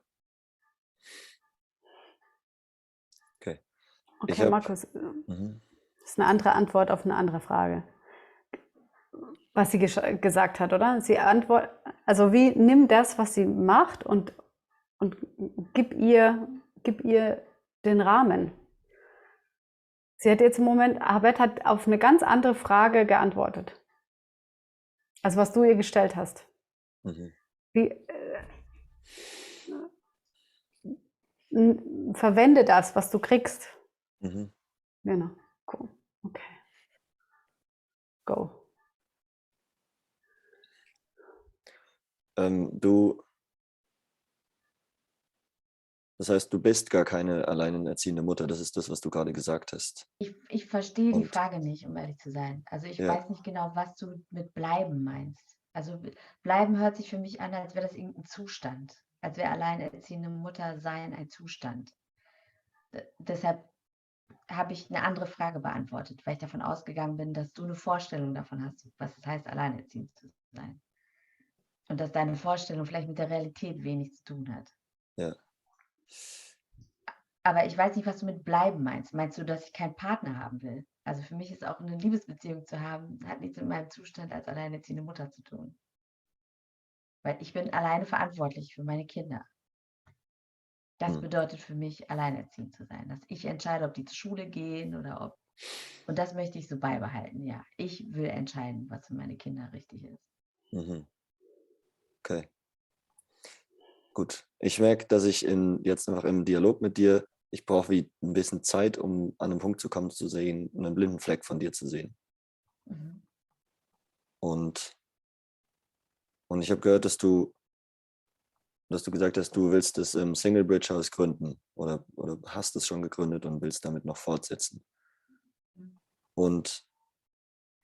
Okay. Okay, Markus, das ist eine andere Antwort auf eine andere Frage, was sie gesagt hat, oder? Sie antwortet, also wie nimm das, was sie macht und gib ihr den Rahmen. Sie hat jetzt im Moment, Arbeit hat auf eine ganz andere Frage geantwortet, als was du ihr gestellt hast. Wie, verwende das, was du kriegst. Genau, cool. Okay. Go. Das heißt, du bist gar keine alleinerziehende Mutter. Das ist das, was du gerade gesagt hast. Ich verstehe die Und- Frage nicht, um ehrlich zu sein. Also ich Ja. weiß nicht genau, was du mit bleiben meinst. Also bleiben hört sich für mich an, als wäre das irgendein Zustand. Als wäre alleinerziehende Mutter sein ein Zustand. Deshalb habe ich eine andere Frage beantwortet, weil ich davon ausgegangen bin, dass du eine Vorstellung davon hast, was es heißt, alleinerziehend zu sein. Und dass deine Vorstellung vielleicht mit der Realität wenig zu tun hat. Ja. Aber ich weiß nicht, was du mit bleiben meinst. Meinst du, dass ich keinen Partner haben will? Also für mich ist auch eine Liebesbeziehung zu haben, hat nichts mit meinem Zustand als alleinerziehende Mutter zu tun. Weil ich bin alleine verantwortlich für meine Kinder. Das bedeutet für mich, alleinerziehend zu sein. Dass ich entscheide, ob die zur Schule gehen oder ob. Und das möchte ich so beibehalten, ja. Ich will entscheiden, was für meine Kinder richtig ist. Okay. Gut. Ich merke, dass ich jetzt einfach im Dialog mit dir, ich brauche wie ein bisschen Zeit, um an einen Punkt zu kommen, zu sehen, einen blinden Fleck von dir zu sehen. Und ich habe gehört, dass du gesagt hast, du willst das Single Bridge House gründen oder hast es schon gegründet und willst damit noch fortsetzen. Und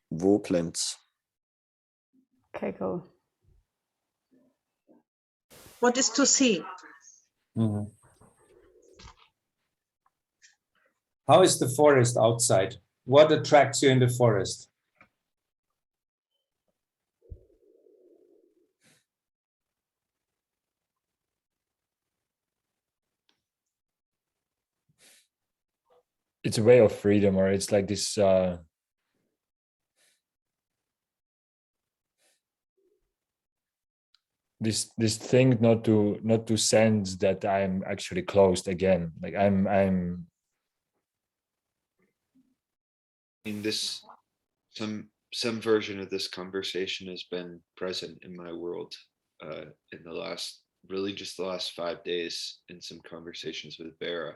wo klemmt's? Okay, go. What is to see? How is the forest outside? What attracts you in the forest? It's a way of freedom, or it's like this this thing not to sense that I'm actually closed again. Like I'm In this, some version of this conversation has been present in my world in the last, really just the last 5 days, in some conversations with Vera.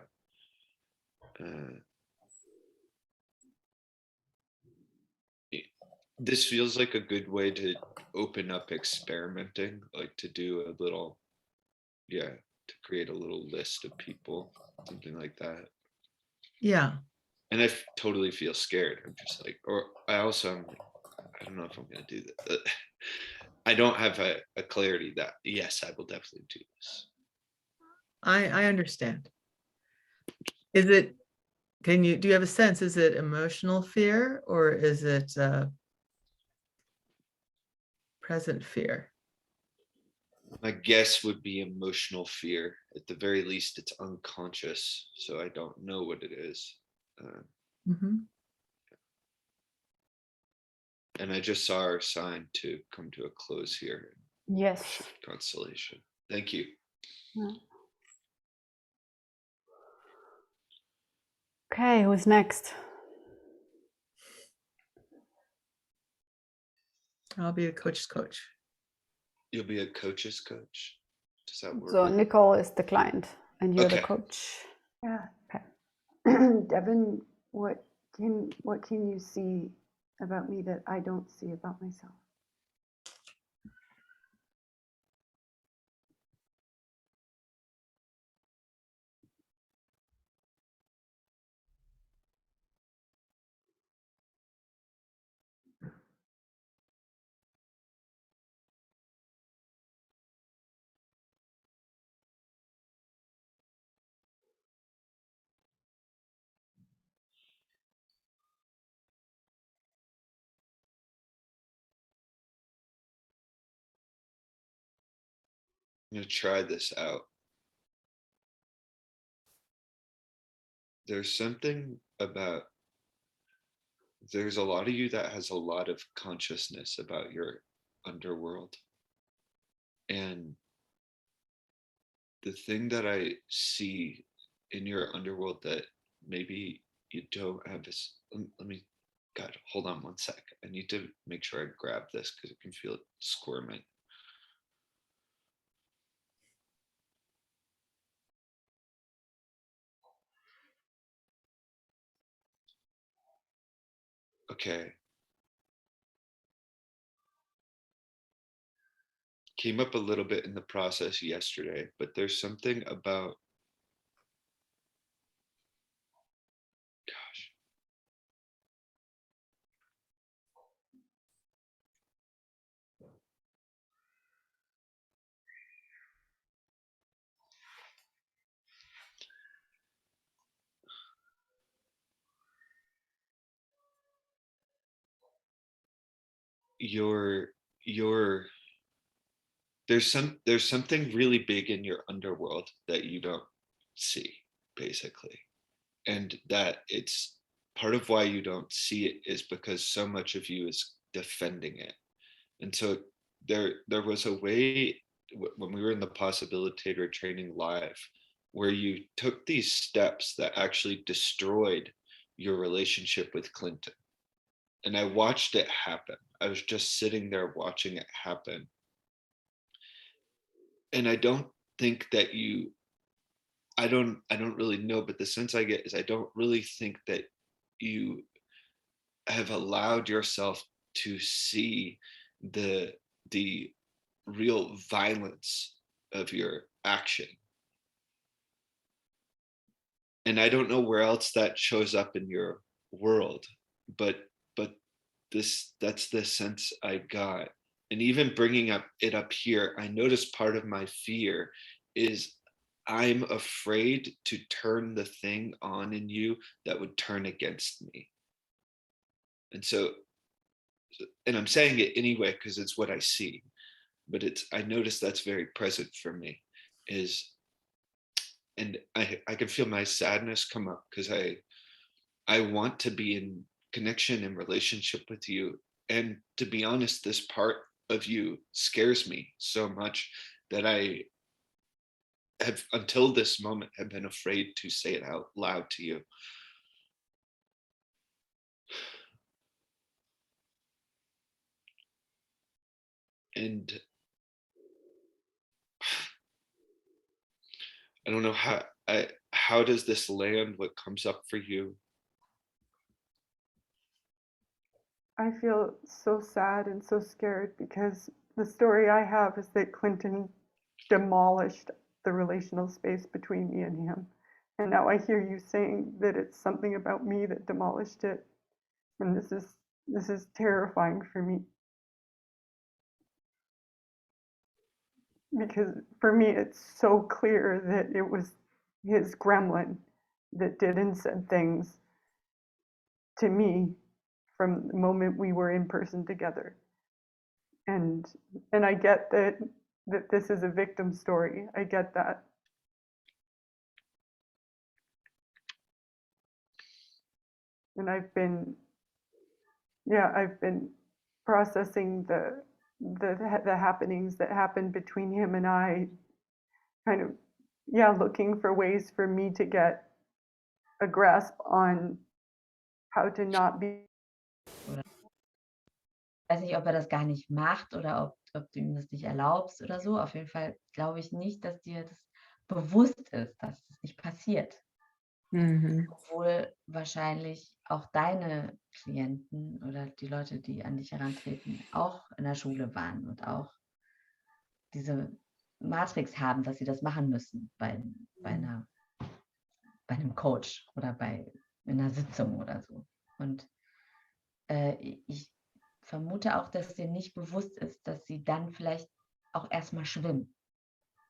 This feels like a good way to open up experimenting, like to do a little, to create a little list of people, something like that. Yeah. And I totally feel scared. I'm just like, or I also am like, I don't know if I'm going to do that. I don't have a clarity that, yes, I will definitely do this. I understand. Do you have a sense, is it emotional fear or is it present fear? My guess would be emotional fear. At the very least, it's unconscious, so I don't know what it is. And I just saw our sign to come to a close here. Yes. Shift constellation. Thank you. Yeah. Okay, who's next? I'll be a coach's coach. You'll be a coach's coach. Does that work? So Nicole is the client and you're the Okay. coach. Yeah. Okay. Devin, what can you see about me that I don't see about myself? going to try this out. There's something about, there's a lot of you that has a lot of consciousness about your underworld. And the thing that I see in your underworld that maybe you don't have is, let me, God, hold on one sec. I need to make sure I grab this because I can feel it squirming. Okay. Came up a little bit in the process yesterday, but there's something about, gosh, your there's something really big in your underworld that you don't see, basically. And that it's part of why you don't see it is because so much of you is defending it. And so there was a way when we were in the possibilitator training live where you took these steps that actually destroyed your relationship with Clinton. And I watched it happen. I was just sitting there watching it happen. And I don't think that you, I don't really know, but the sense I get is I don't really think that you have allowed yourself to see the real violence of your action. And I don't know where else that shows up in your world, but that's the sense I got. And even bringing it up here, I noticed part of my fear is I'm afraid to turn the thing on in you that would turn against me. And so, and I'm saying it anyway because it's what I see, but I notice that's very present for me is, and I can feel my sadness come up because I want to be in connection and relationship with you. And to be honest, this part of you scares me so much that I have, until this moment, have been afraid to say it out loud to you. And I don't know how does this land, what comes up for you? I feel so sad and so scared because the story I have is that Clinton demolished the relational space between me and him. And now I hear you saying that it's something about me that demolished it. And this is terrifying for me. Because for me, it's so clear that it was his gremlin that did and said things to me from the moment we were in person together. And I get that this is a victim story. I get that. And I've been processing the happenings that happened between him and I, kind of, looking for ways for me to get a grasp on how to not be. Ich weiß nicht, ob er das gar nicht macht oder ob du ihm das nicht erlaubst oder so. Auf jeden Fall glaube ich nicht, dass dir das bewusst ist, dass das nicht passiert. Obwohl wahrscheinlich auch deine Klienten oder die Leute, die an dich herantreten, auch in der Schule waren und auch diese Matrix haben, dass sie das machen müssen bei einem Coach oder in einer Sitzung oder so. Und ich vermute auch, dass dir nicht bewusst ist, dass sie dann vielleicht auch erstmal schwimmen.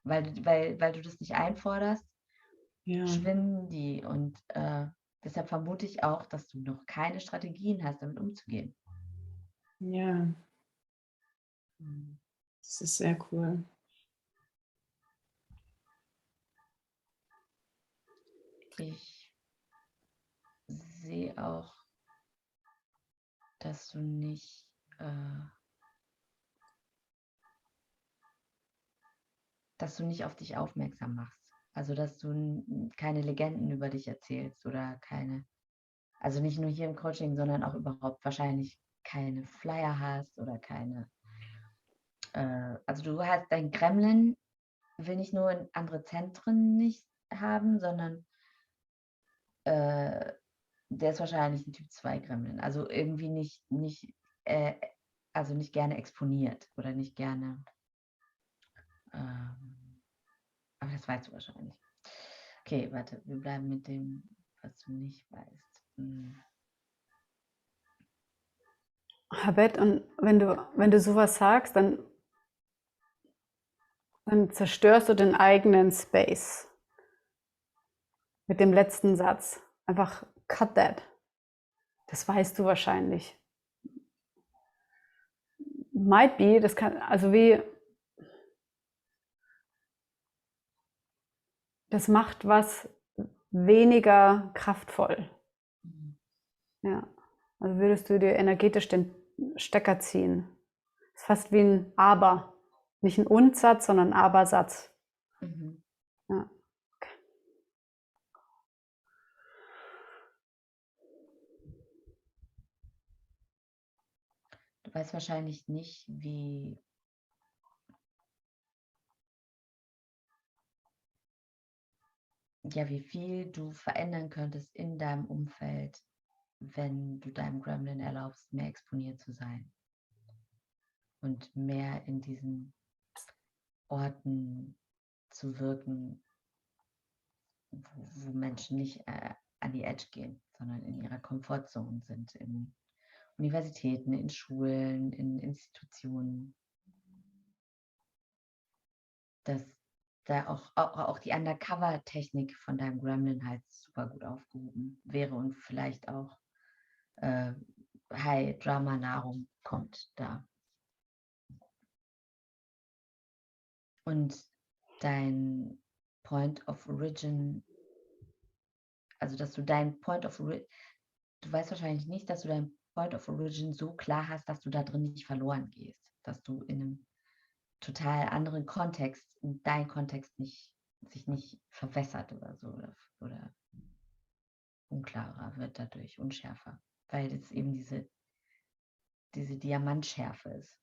Weil du das nicht einforderst, schwimmen die. Und deshalb vermute ich auch, dass du noch keine Strategien hast, damit umzugehen. Ja, das ist sehr cool. ich sehe auch, dass du nicht auf dich aufmerksam machst. Also dass du keine Legenden über dich erzählst oder also nicht nur hier im Coaching, sondern auch überhaupt wahrscheinlich keine Flyer hast oder keine. Also du hast dein Gremlin, will nicht nur in andere Zentren nicht haben, sondern der ist wahrscheinlich ein Typ 2 Gremlin. Also irgendwie also nicht gerne exponiert oder nicht gerne. Aber das weißt du wahrscheinlich. Okay, warte, wir bleiben mit dem, was du nicht weißt. Habet, und wenn du sowas sagst, dann zerstörst du den eigenen Space. Mit dem letzten Satz. Einfach cut that. Das weißt du wahrscheinlich. Might be, das kann, also das macht was weniger kraftvoll. Ja. Also würdest du dir energetisch den Stecker ziehen. Das ist fast wie ein Aber. Nicht ein Und-Satz, sondern ein Aber-Satz. Ja. Okay. Du weißt wahrscheinlich nicht, wie viel du verändern könntest in deinem Umfeld, wenn du deinem Gremlin erlaubst, mehr exponiert zu sein und mehr in diesen Orten zu wirken, wo Menschen nicht an die Edge gehen, sondern in ihrer Komfortzone sind, in Universitäten, in Schulen, in Institutionen. Dass da auch die Undercover-Technik von deinem Gremlin halt super gut aufgehoben wäre und vielleicht auch High-Drama-Nahrung kommt da. Und dein Point of Origin, also dass du dein Point of Origin, du weißt wahrscheinlich nicht, dass du dein Point of Origin so klar hast, dass du da drin nicht verloren gehst, dass du in einem total anderen Kontext, dein Kontext sich nicht verwässert oder so oder unklarer wird dadurch, unschärfer, weil es eben diese Diamantschärfe ist,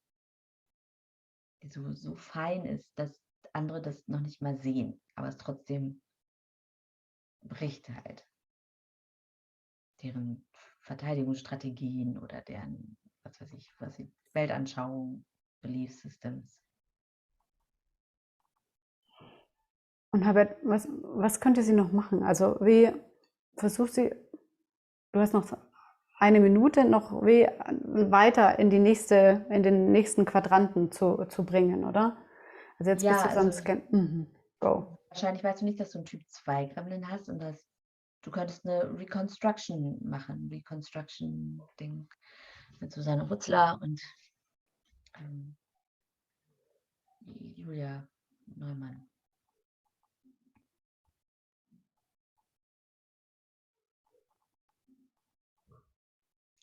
die so fein ist, dass andere das noch nicht mal sehen, aber es trotzdem bricht halt deren Verteidigungsstrategien oder deren, was weiß ich, Weltanschauung, Belief Systems. Und Habert, was könnte sie noch machen? Also wie versucht sie, du hast noch eine Minute, noch weiter in den nächsten Quadranten zu bringen, oder? Also jetzt bist du so am Scan. Go. Wahrscheinlich weißt du nicht, dass du einen Typ 2 Gremlin hast und dass du könntest eine Reconstruction machen, Reconstruction-Ding mit Susanne Hutzler und Julia Neumann.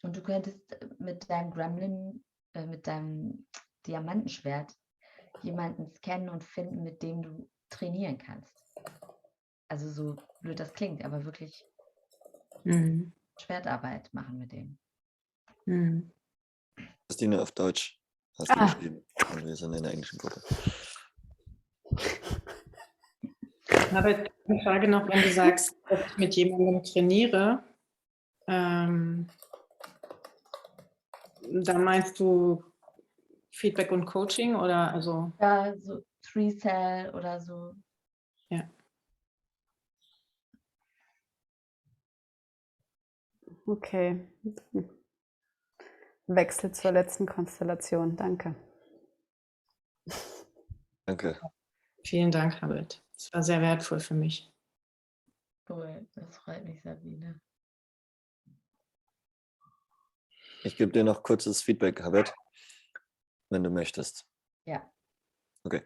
Und du könntest mit deinem Gremlin, mit deinem Diamantenschwert jemanden scannen und finden, mit dem du trainieren kannst. Also so blöd das klingt, aber wirklich Schwertarbeit machen mit dem. Christine auf Deutsch hast du geschrieben. Und wir sind in der englischen Gruppe. Aber eine Frage noch, wenn du sagst, dass ich mit jemandem trainiere, dann meinst du Feedback und Coaching oder also? Ja, so 3-Cell oder so. Ja. Okay. Wechsel zur letzten Konstellation. Danke. Danke. Vielen Dank, Habit. Das war sehr wertvoll für mich. Cool, das freut mich, Sabine. Ich gebe dir noch kurzes Feedback, Habit, wenn du möchtest. Ja. Okay.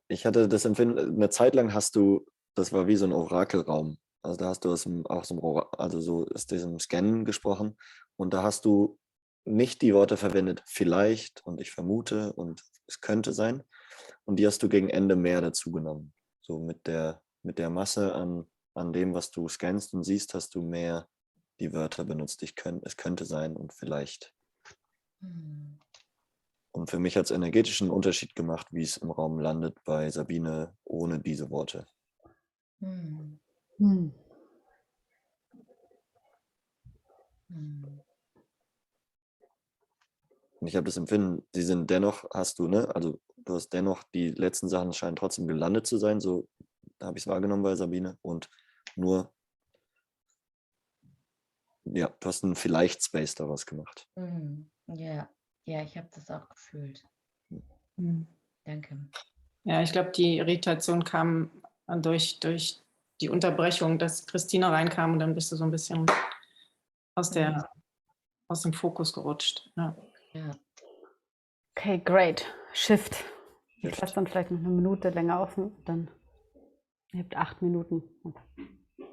Ich hatte das Empfinden, eine Zeit lang das war wie so ein Orakelraum. also da hast du also so aus diesem Scannen gesprochen und da hast du nicht die Worte verwendet, vielleicht und ich vermute und es könnte sein. Und die hast du gegen Ende mehr dazu genommen. So mit der Masse an dem, was du scannst und siehst, hast du mehr die Wörter benutzt. Es könnte sein und vielleicht. Und für mich hat es energetischen Unterschied gemacht, wie es im Raum landet bei Sabine ohne diese Worte. Hm. Hm. Hm. Und ich habe das Empfinden, sie sind dennoch, also du hast dennoch, die letzten Sachen scheinen trotzdem gelandet zu sein, so habe ich es wahrgenommen bei Sabine. Und nur, ja, du hast einen Vielleicht-Space daraus gemacht. Ja, ja, ich habe das auch gefühlt. Danke. Ja, ich glaube, die Irritation kam durch die Unterbrechung, dass Christina reinkam und dann bist du so ein bisschen aus dem Fokus gerutscht. Ja. Ja. Okay, great. Shift. Ich lasse dann vielleicht noch eine Minute länger offen, dann ihr habt 8 Minuten.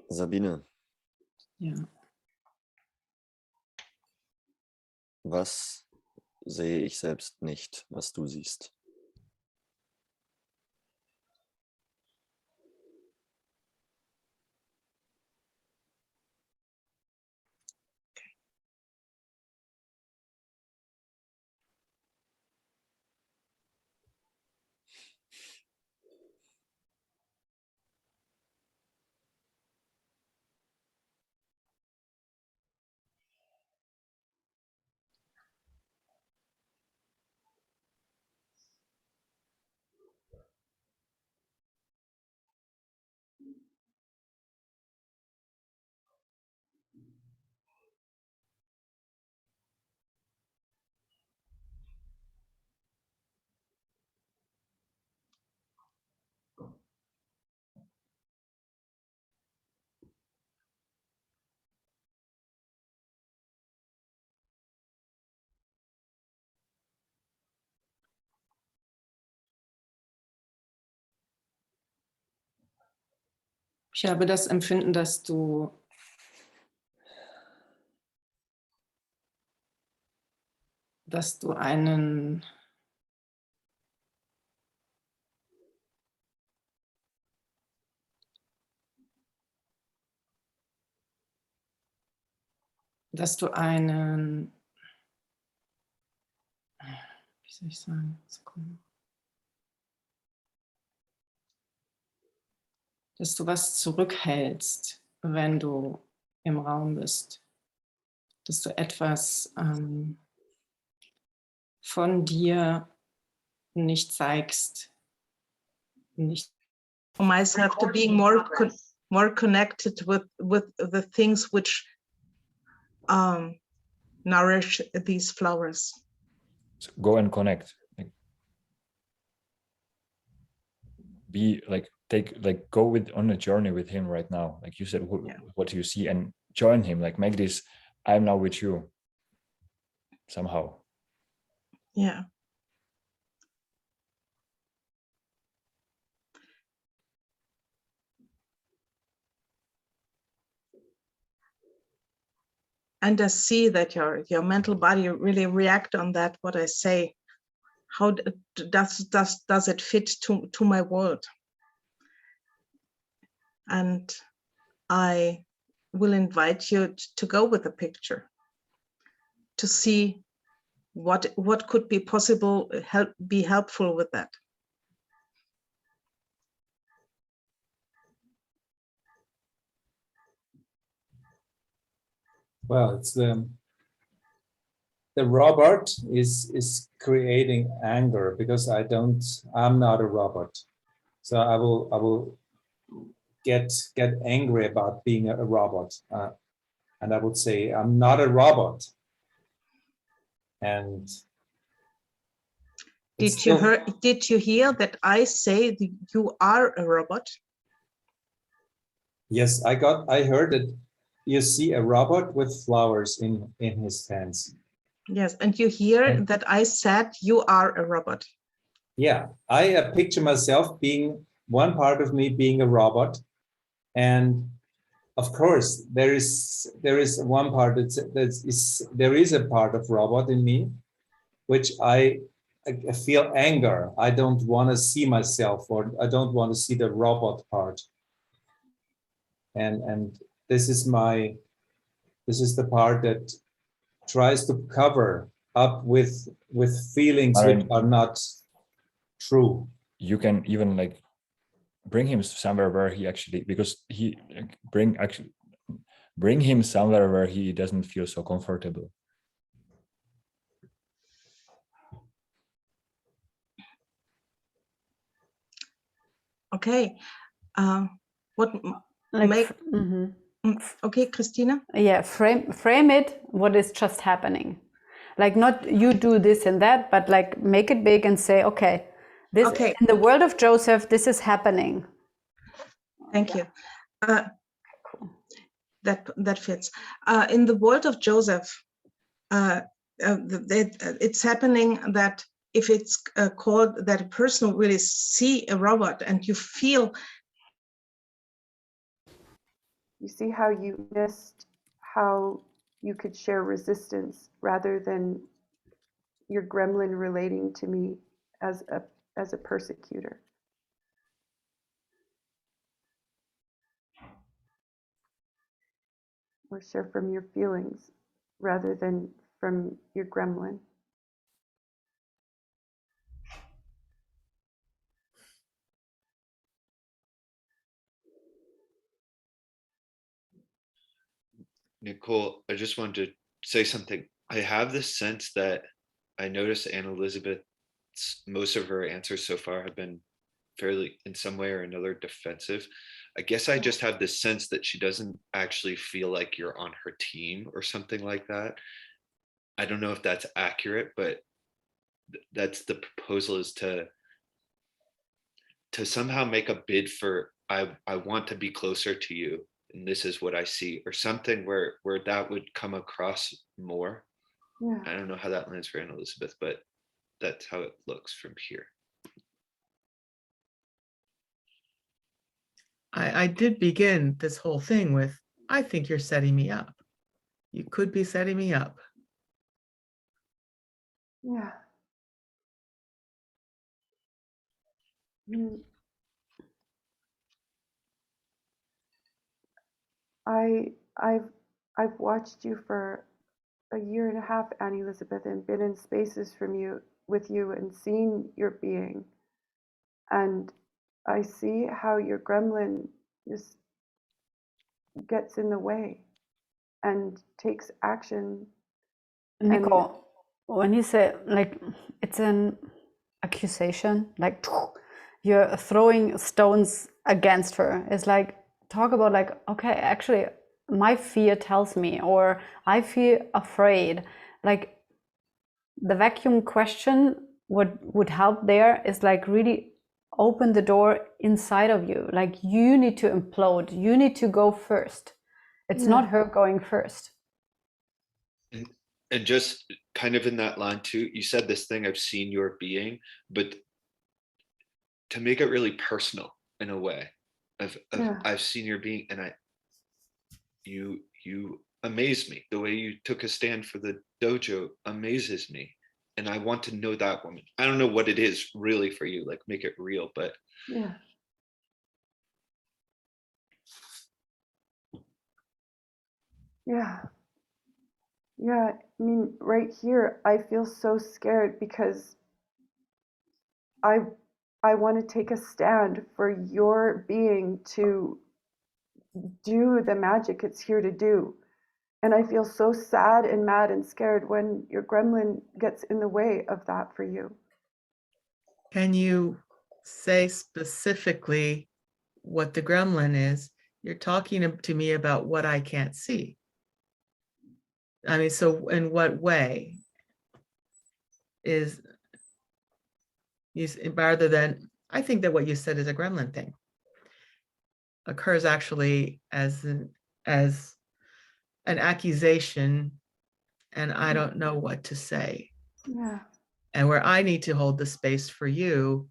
Sabine, Ja. was sehe ich selbst nicht, was du siehst? Ich habe das Empfinden, dass du einen wie soll ich sagen, Sekunde. Dass du was zurückhältst, wenn du im Raum bist. Dass du etwas von dir nicht zeigst. Nicht For myself to being more connected with the things which nourish these flowers. So go and connect. Be like go on a journey with him right now. Like you said, what do you see, and join him. Like make this. I'm now with you. Somehow. Yeah. And I see that your mental body really react on that, what I say. How does it fit to my world? And I will invite you to go with the picture, to see what could be possible, be helpful with that. Well, it's the robot is creating anger because I'm not a robot. So I will get angry about being a robot. And I would say, I'm not a robot. And did you hear that I say that you are a robot? Yes, I heard that you see a robot with flowers in his hands. Yes, and you hear that I said you are a robot. Yeah, I picture myself being one part of me being a robot, and of course, there is one part there is a part of robot in me, which I feel anger. I don't want to see myself, or I don't want to see the robot part. And this is the part that tries to cover up with feelings which are not true. You can even like bring him somewhere where he actually, because he bring him somewhere where he doesn't feel so comfortable. Okay. What Like, make okay, Christina? Yeah, frame it what is just happening. Like, not you do this and that, but like make it big and say, okay, this Okay. in the world of Joseph, this is happening. Thank you. That fits. In the world of Joseph, it's happening that if it's called that a person really see a robot and you feel. You see how you missed how you could share resistance rather than your gremlin relating to me as a persecutor. Or share from your feelings rather than from your gremlin. Nicole, I just wanted to say something. I have this sense that I noticed Anne-Elizabeth, most of her answers so far have been fairly, in some way or another, defensive. I guess I just have this sense that she doesn't actually feel like you're on her team or something like that. I don't know if that's accurate, but that's the proposal, is to somehow make a bid for, I want to be closer to you, and this is what I see, or something where that would come across more. Yeah. I don't know how that lands for Anne-Elizabeth, but that's how it looks from here. I did begin this whole thing with, I think you're setting me up. You could be setting me up. Yeah. I've watched you for a year and a half, Anne-Elizabeth, and been in spaces with you and seen your being. And I see how your gremlin just gets in the way and takes action. Nico, when you say like it's an accusation, like you're throwing stones against her, it's like, talk about like, okay, actually my fear tells me, or I feel afraid. Like the vacuum question, what would help there is like really open the door inside of you. Like you need to implode, you need to go first. It's not her going first. And just kind of in that line too, you said this thing, I've seen your being, but to make it really personal in a way, I've seen your being, and you amaze me. The way you took a stand for the dojo amazes me, and I want to know that woman. I don't know what it is really for you, like make it real, but yeah. I mean, right here, I feel so scared because I want to take a stand for your being to do the magic it's here to do. And I feel so sad and mad and scared when your gremlin gets in the way of that for you. Can you say specifically what the gremlin is? You're talking to me about what I can't see. I mean, so in what way is rather than, I think that what you said is a gremlin thing occurs actually as an accusation, and I don't know what to say. Yeah. And where I need to hold the space for you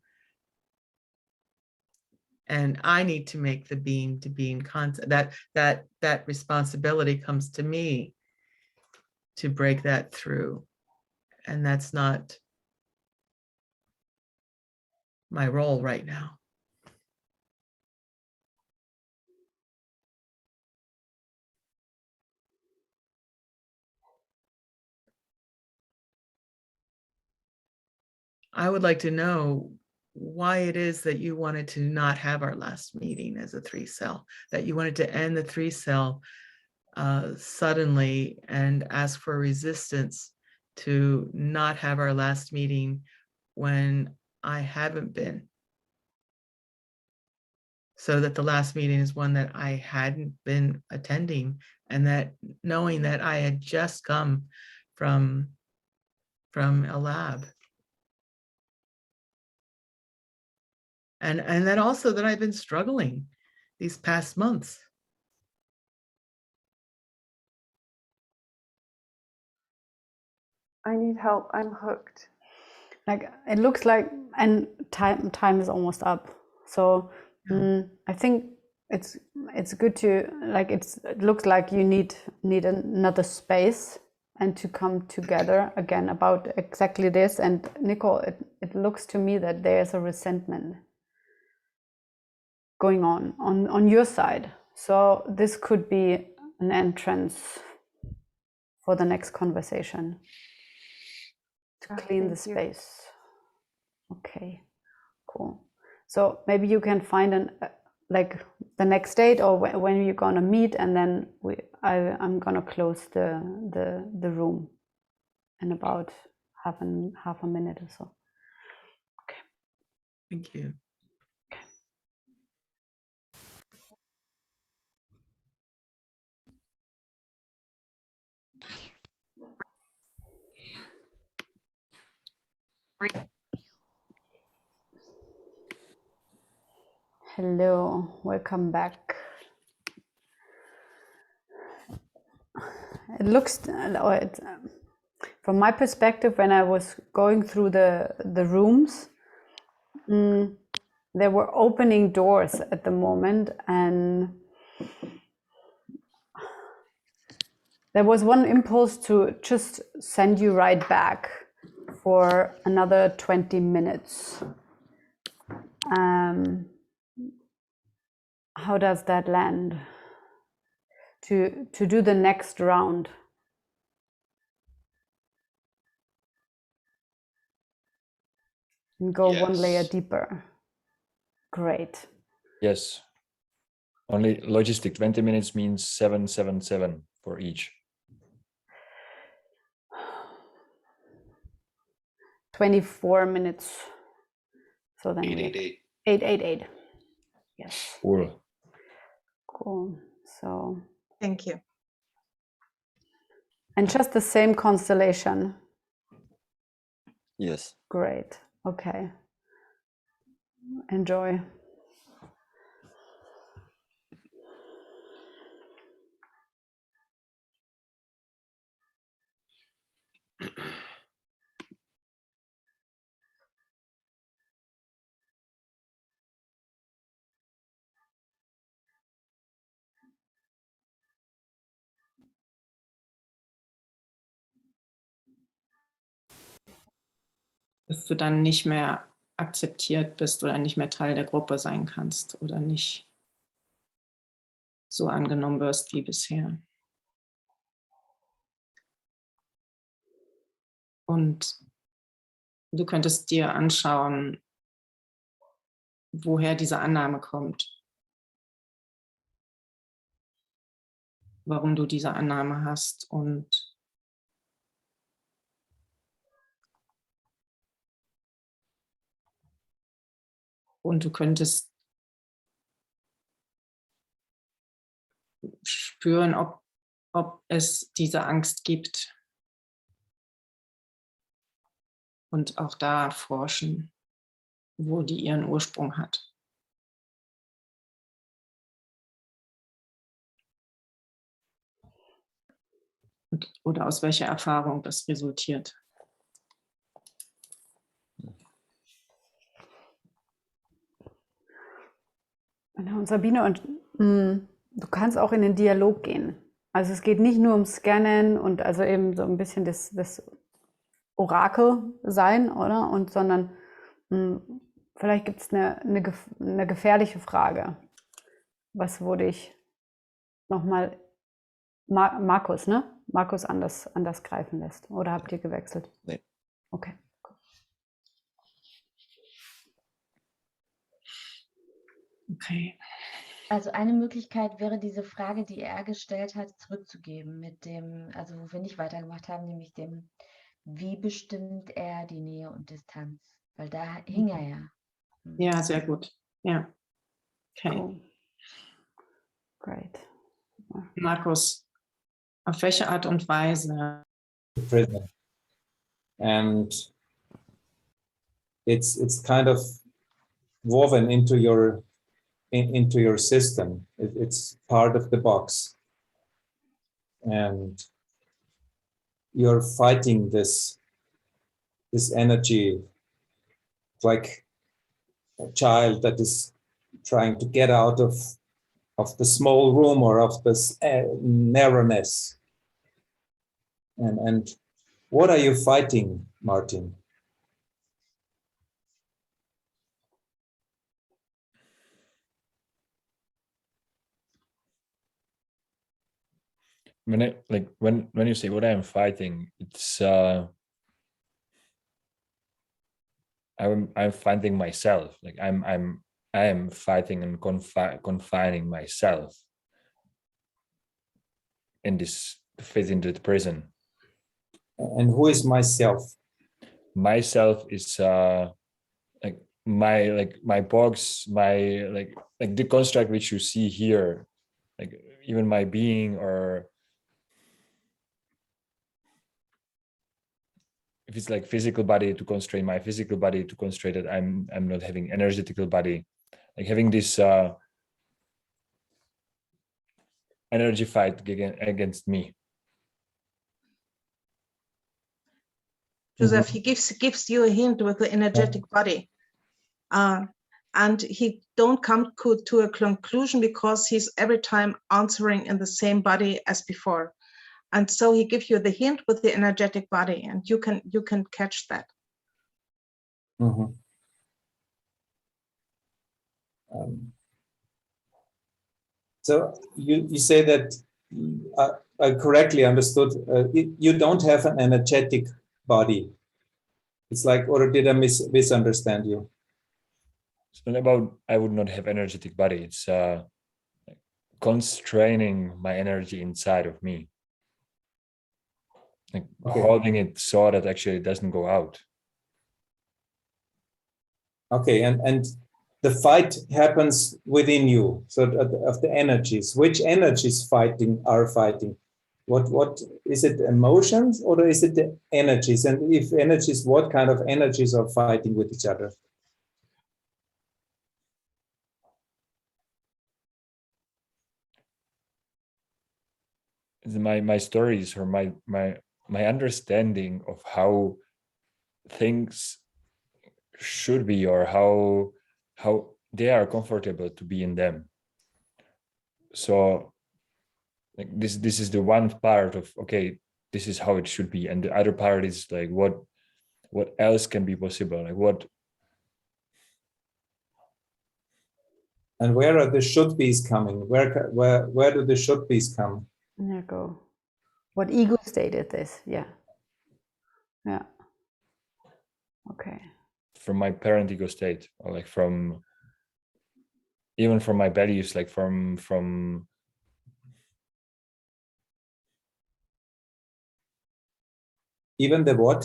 and I need to make the being to being concept. That responsibility comes to me to break that through, and that's not my role right now. I would like to know why it is that you wanted to not have our last meeting as a 3-cell, that you wanted to end the 3-cell suddenly and ask for resistance to not have our last meeting when I haven't been. So that the last meeting is one that I hadn't been attending, and that knowing that I had just come from a lab. And that also that I've been struggling these past months. I need help. I'm hooked. Like it looks like, and time is almost up. So I think it's good to like it looks like you need another space and to come together again about exactly this. And Nicole, it looks to me that there's a resentment going on your side. So this could be an entrance for the next conversation to clean the space. Okay, cool. So maybe you can find like the next date or when you're gonna meet, and then I'm gonna close the room in about half a minute or so. Okay. Thank you. Hello, welcome back. It looks, from my perspective, when I was going through the rooms, there were opening doors at the moment, and there was one impulse to just send you right back for another 20 minutes. How does that land? To do the next round. And go one layer deeper. Great. Yes. Only logistic 20 minutes means 777 for each. 24 minutes. So then 888. 888. Yes. Cool. Cool. So Thank you. and just the same constellation. Yes. Great. Okay. Enjoy. Dass du dann nicht mehr akzeptiert bist oder nicht mehr Teil der Gruppe sein kannst oder nicht so angenommen wirst wie bisher. Und du könntest dir anschauen, woher diese Annahme kommt. Warum du diese Annahme hast und du könntest spüren, ob es diese Angst gibt. Und auch da forschen, wo die ihren Ursprung hat. Oder aus welcher Erfahrung das resultiert. Genau, und Sabine, und du kannst auch in den Dialog gehen. Also es geht nicht nur um Scannen und also eben so ein bisschen das Orakel sein, oder? Und sondern vielleicht gibt es eine gefährliche Frage. Was wurde ich nochmal Markus, ne? Markus anders greifen lässt. Oder habt ihr gewechselt? Nee. Okay. Okay. Also eine Möglichkeit wäre diese Frage, die er gestellt hat, zurückzugeben mit dem, also wo wir nicht weitergemacht haben, nämlich dem, wie bestimmt er die Nähe und Distanz? Weil da hing er ja. Ja, sehr gut. Ja. Okay. Cool. Great. Markus, auf welche Art und Weise? Prison. And it's kind of woven into your system. It's part of the box, and you're fighting this energy like a child that is trying to get out of the small room or of this narrowness. And what are you fighting, Martin? When you say what I'm fighting, it's I'm fighting myself. Like I am fighting and confining myself in this to fit into the prison. And who is myself? Myself is my box, my like the construct which you see here, like even my being, or if it's like physical body, to constrain my physical body, to constrain that I'm not having energetical body, like having this energy fight against me. Joseph, he gives you a hint with the energetic body. And he don't come to a conclusion because he's every time answering in the same body as before. And so he gives you the hint with the energetic body, and you can catch that. Mm-hmm. So you say that I correctly understood. You don't have an energetic body. It's like, or did I misunderstand you? It's not about I would not have energetic body. It's constraining my energy inside of me, like holding it so that actually it doesn't go out. Okay, and the fight happens within you. So of the energies, which energies are fighting? What is it? Emotions, or is it the energies? And if energies, what kind of energies are fighting with each other? My stories, or my understanding of how things should be, or how they are comfortable to be in them. So like this is the one part of, okay, this is how it should be, and the other part is like what else can be possible, like what. And where are the should be's coming? Where do the should be's come? There go. What ego state is this? Yeah. Okay. From my parent ego state, or like from even from my beliefs, like from even the what?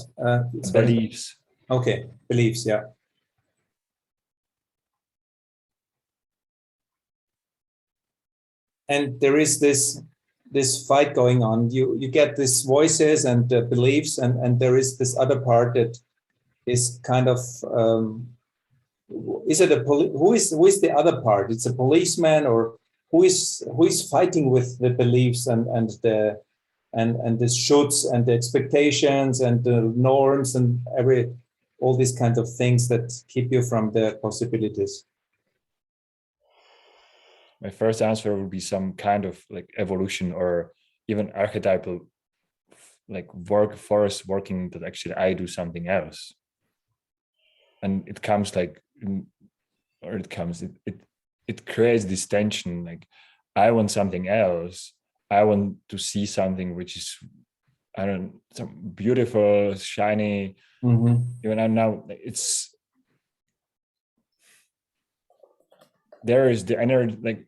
Beliefs. Okay, beliefs, yeah. And there is this fight going on. You get these voices and beliefs, and there is this other part that is kind of is it who is the other part? It's a policeman, or who is fighting with the beliefs and the shoulds and the expectations and the norms and all these kinds of things that keep you from the possibilities? my first answer would be some kind of like evolution or even archetypal like force working that actually I do something else. And it comes like, or it creates this tension, like I want something else. I want to see something which is, I don't know, some beautiful, shiny, even now it's, there is the energy, like,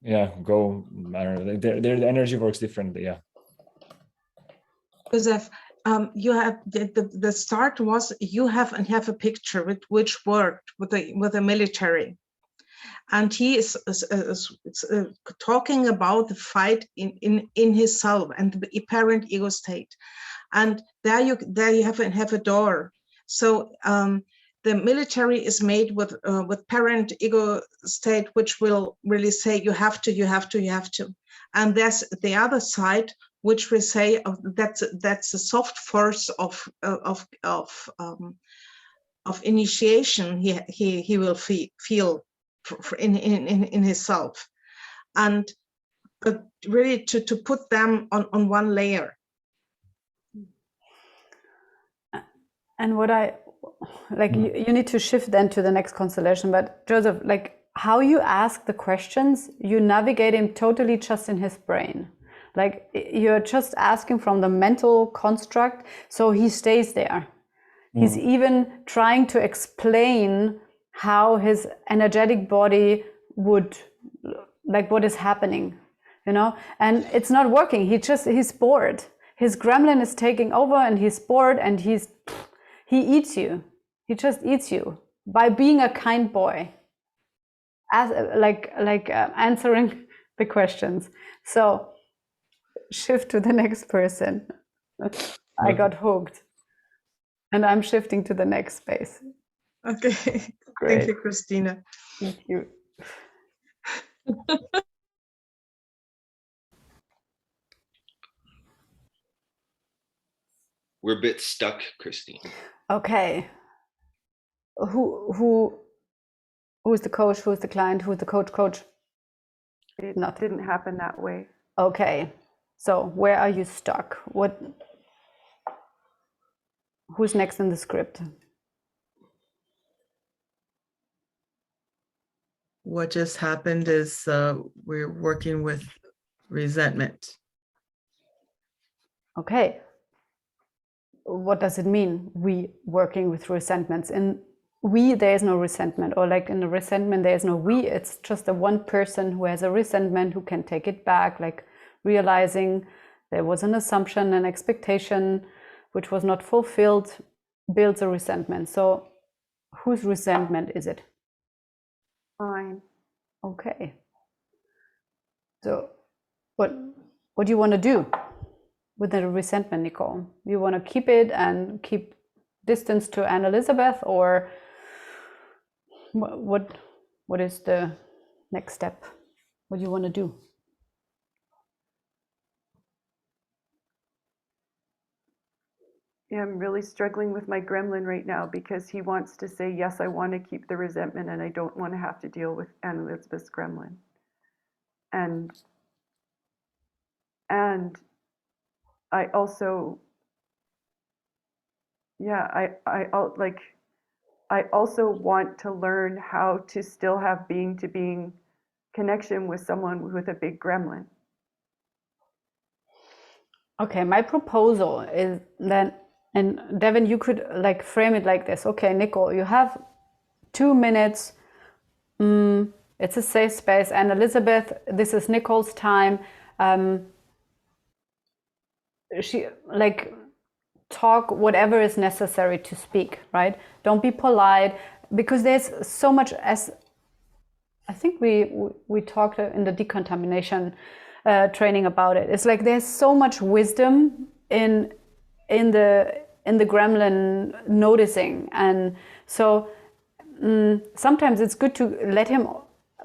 yeah, go, I don't know, the energy works differently, yeah. Joseph, you have the start was you have a picture which worked with the military, and he is talking about the fight in his self and the apparent ego state, and there you have a door. So the military is made with parent ego state, which will really say you have to, and there's the other side, which we say that's a soft force of initiation he will feel in himself, and really to put them on one layer. And what I like, you need to shift then to the next constellation. But Joseph, like how you ask the questions, you navigate him totally just in his brain. Like you're just asking from the mental construct, so he stays there. He's even trying to explain how his energetic body would, like what is happening, you know, and it's not working. He's bored. His gremlin is taking over and he's bored, and he eats you. He just eats you by being a kind boy, as answering the questions. So shift to the next person. I got hooked, and I'm shifting to the next space. Okay. Great. Thank you, Christina. Thank you. We're a bit stuck, Christine. Okay. Who's the coach? Who's the client? Who's the coach? It didn't happen that way. Okay. So where are you stuck? Who's next in the script? What just happened is we're working with resentment. Okay. What does it mean, we working with resentments? In we, there is no resentment, or like in the resentment, there is no we. It's just the one person who has a resentment who can take it back, like realizing there was an assumption, an expectation which was not fulfilled, builds a resentment. So whose resentment is it? Fine. Okay. So what do you want to do with the resentment, Nicole? You want to keep it and keep distance to Anne Elizabeth, or what is the next step? What do you want to do? Yeah, I'm really struggling with my gremlin right now because he wants to say, yes, I want to keep the resentment and I don't want to have to deal with Anne Elizabeth's gremlin. And I also, yeah, I also want to learn how to still have being to being connection with someone with a big gremlin. Okay, my proposal is that, and Devin, you could like frame it like this. Okay, Nicole, you have 2 minutes. It's a safe space. And Elizabeth, this is Nicole's time. She like talk whatever is necessary to speak, right? Don't be polite, because there's so much, as I think we talked in the decontamination training about it. It's like there's so much wisdom in the gremlin noticing, and so sometimes it's good to let him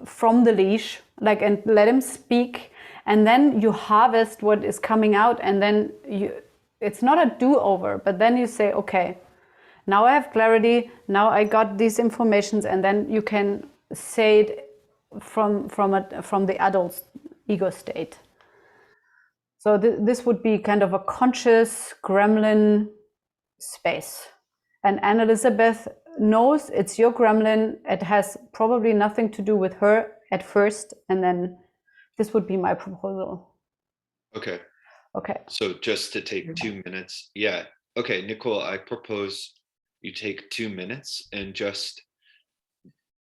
from the leash, like, and let him speak, and then you harvest what is coming out, and then it's not a do-over, but then you say, okay, now I have clarity, now I got these informations, and then you can say it from the adult ego state. So this would be kind of a conscious gremlin space. And Anne-Elizabeth knows it's your gremlin. It has probably nothing to do with her at first. And then this would be my proposal. Okay. Okay. So just to take 2 minutes. Yeah. Okay, Nicole, I propose you take 2 minutes and just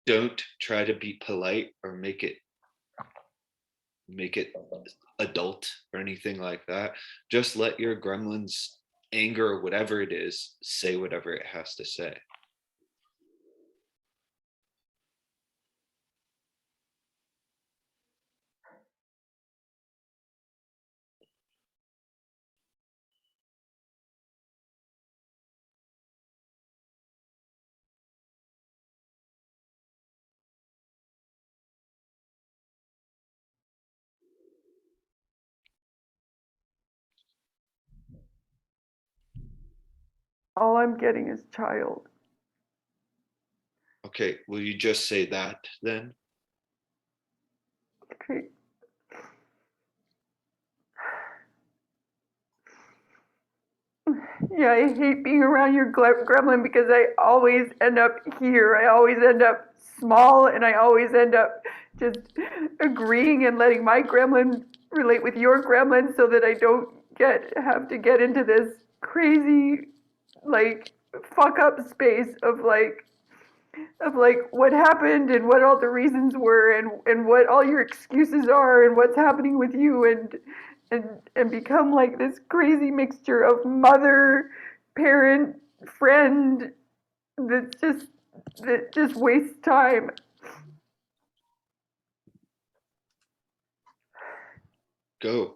don't try to be polite or make it adult or anything like that. Just let your gremlin's anger or whatever it is say whatever it has to say. All I'm getting is child. Okay, will you just say that then? Okay. Yeah, I hate being around your gremlin because I always end up here. I always end up small, and I always end up just agreeing and letting my gremlin relate with your gremlin so that I don't have to get into this crazy like fuck up space of like what happened and what all the reasons were and what all your excuses are and what's happening with you and become like this crazy mixture of mother, parent, friend that just wastes time. Go.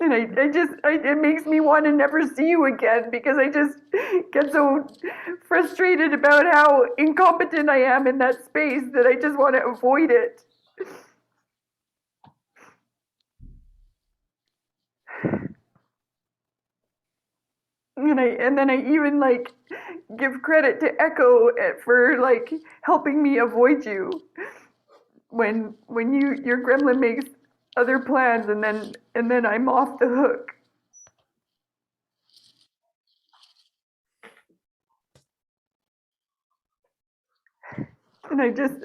And it makes me want to never see you again because I just get so frustrated about how incompetent I am in that space that I just want to avoid it. And then I even like give credit to Echo for like helping me avoid you when your gremlin makes other plans and then I'm off the hook. And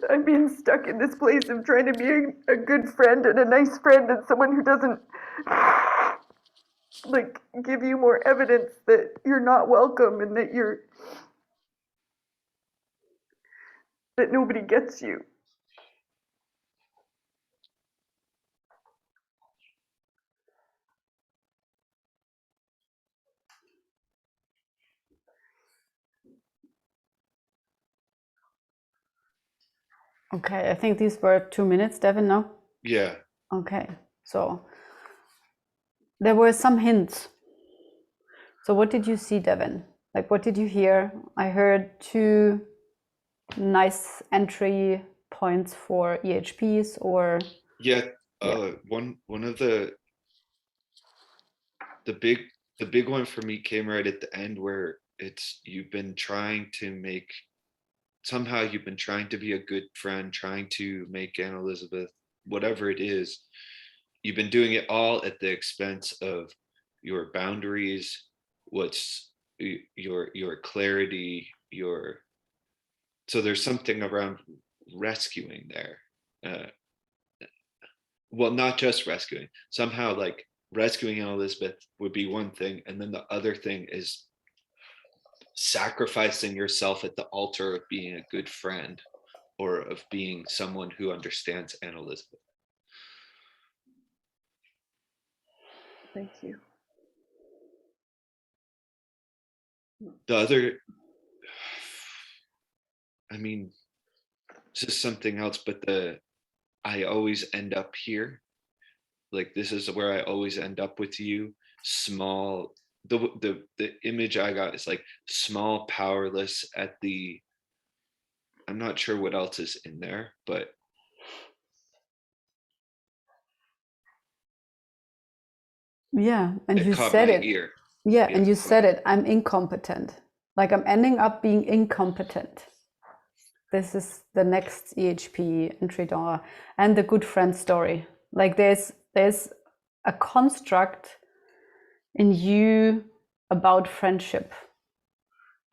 I'm being stuck in this place of trying to be a good friend and a nice friend and someone who doesn't like give you more evidence that you're not welcome and that nobody gets you. Okay, I think these were 2 minutes, Devin, no? Yeah. Okay, so there were some hints. So what did you see, Devin? Like, what did you hear? I heard 2 nice entry points for EHPs or... Yeah, one of the big one for me came right at the end where you've been trying to be a good friend, trying to make Anne-Elizabeth, whatever it is, you've been doing it all at the expense of your boundaries, your clarity, so there's something around rescuing there. Well, not just rescuing, somehow like rescuing Elizabeth would be one thing, and then the other thing is sacrificing yourself at the altar of being a good friend or of being someone who understands Anne Elizabeth. Thank you. The other, I mean, this is something else, but I always end up here. Like, this is where I always end up with you. Small, the image I got is like small, powerless at the, I'm not sure what else is in there, but yeah, and it you caught said my it. ear. Yeah, and you said it. I'm incompetent. Like, I'm ending up being incompetent. this is the next EHP entry door, and the good friend story. Like there's a construct in you about friendship,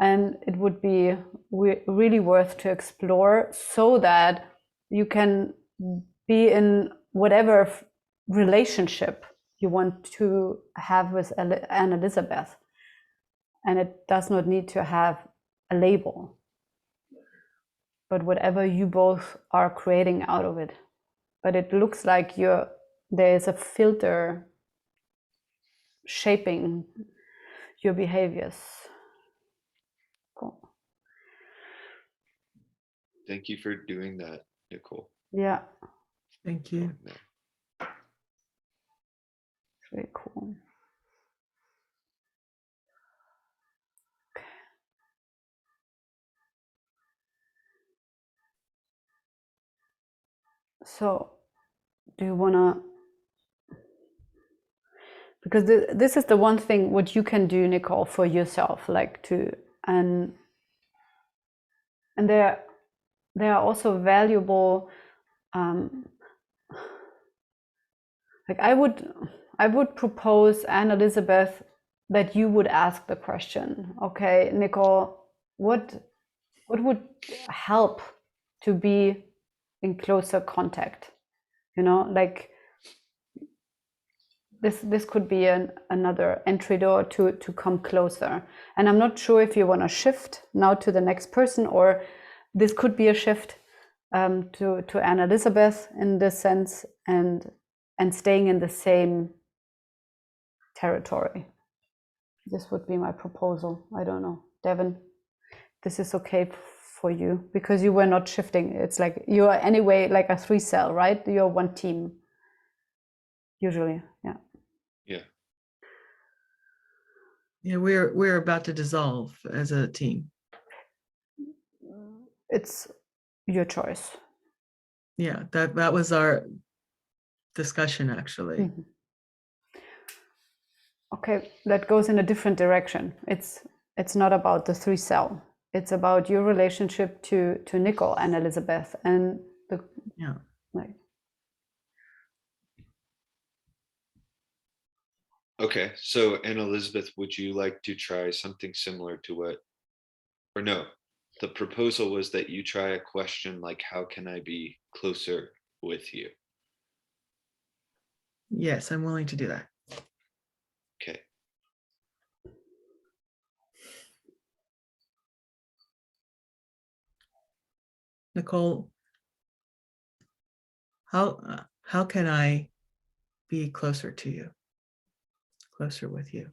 and it would be really worth to explore, so that you can be in whatever relationship you want to have with Anne Elizabeth, and it does not need to have a label, but whatever you both are creating out of it. But it looks like there is a filter shaping your behaviors. Cool. Thank you for doing that, Nicole. Yeah. Thank you. It's really cool. So, do you want to, because this is the one thing what you can do, Nicole, for yourself, like to, and there are also valuable, like I would propose, Anne Elizabeth, that you would ask the question, okay, Nicole, what would help to be in closer contact? You know, like this could be another entry door to come closer. And I'm not sure if you want to shift now to the next person, or this could be a shift to Anne Elizabeth in this sense, and staying in the same territory. This would be my proposal. I don't know, Devin, this is okay for you, because you were not shifting. It's like you are anyway like a 3-cell, right? You're one team usually. Yeah. Yeah. Yeah, we're about to dissolve as a team. It's your choice. Yeah, that was our discussion actually. Mm-hmm. Okay, that goes in a different direction. It's not about the 3-cell. It's about your relationship to Nicole and Elizabeth, and the like. Okay, so Anne Elizabeth, would you like to try something similar to what, or no, the proposal was that you try a question like, how can I be closer with you? Yes, I'm willing to do that. Okay. Nicole, how can I be closer to you, closer with you?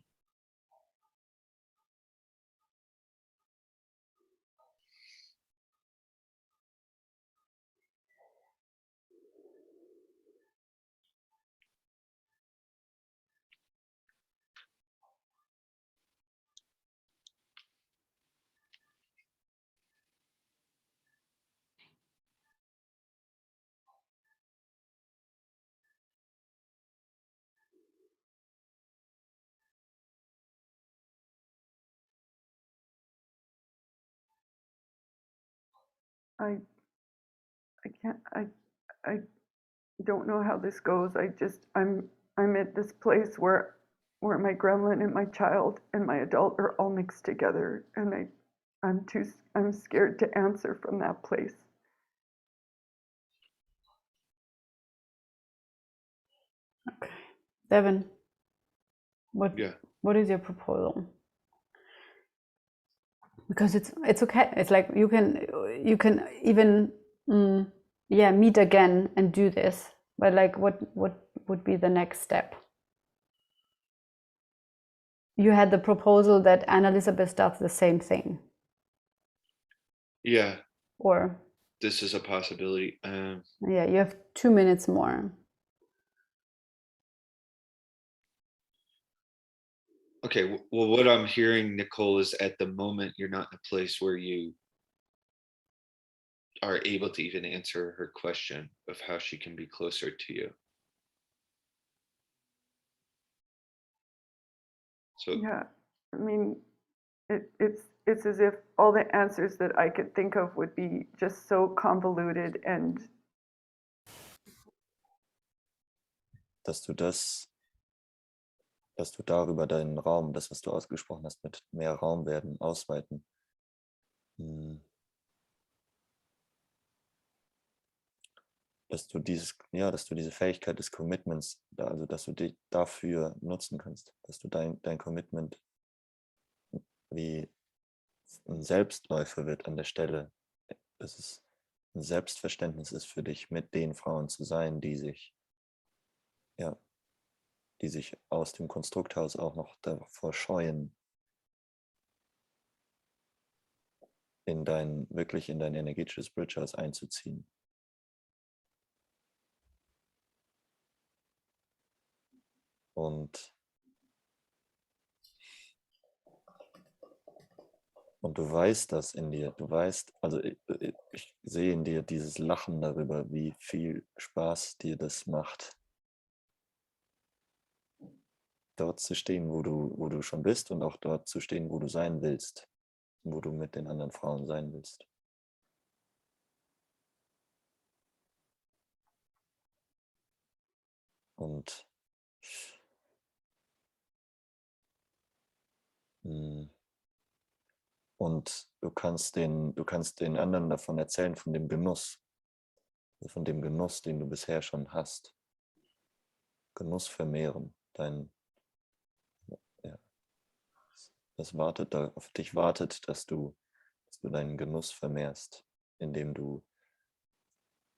I can't, I don't know how this goes. I'm at this place where my gremlin and my child and my adult are all mixed together, and I'm scared to answer from that place. Okay, Devin, what is your proposal? Because it's okay. It's like you can even meet again and do this. But like, what would be the next step? You had the proposal that Anne Elizabeth does the same thing. Yeah. Or this is a possibility. Yeah, you have 2 minutes more. Okay, well, what I'm hearing, Nicole, is at the moment you're not in a place where you are able to even answer her question of how she can be closer to you. So yeah, I mean, It's as if all the answers that I could think of would be just so convoluted and dass du darüber deinen Raum, das, was du ausgesprochen hast, mit mehr Raum werden, ausweiten, dass du diese Fähigkeit des Commitments, also dass du dich dafür nutzen kannst, dass du dein Commitment wie ein Selbstläufer wird an der Stelle, dass es ein Selbstverständnis ist für dich, mit den Frauen zu sein, die sich aus dem Konstrukthaus auch noch davor scheuen, wirklich in dein energetisches Bridgehouse einzuziehen. Und du weißt das in dir, also ich sehe in dir dieses Lachen darüber, wie viel Spaß dir das macht, dort zu stehen, wo du schon bist und auch dort zu stehen, wo du sein willst, wo du mit den anderen Frauen sein willst. Und du kannst den anderen davon erzählen, von dem Genuss, den du bisher schon hast. Genuss vermehren, auf dich wartet, dass du deinen Genuss vermehrst, indem du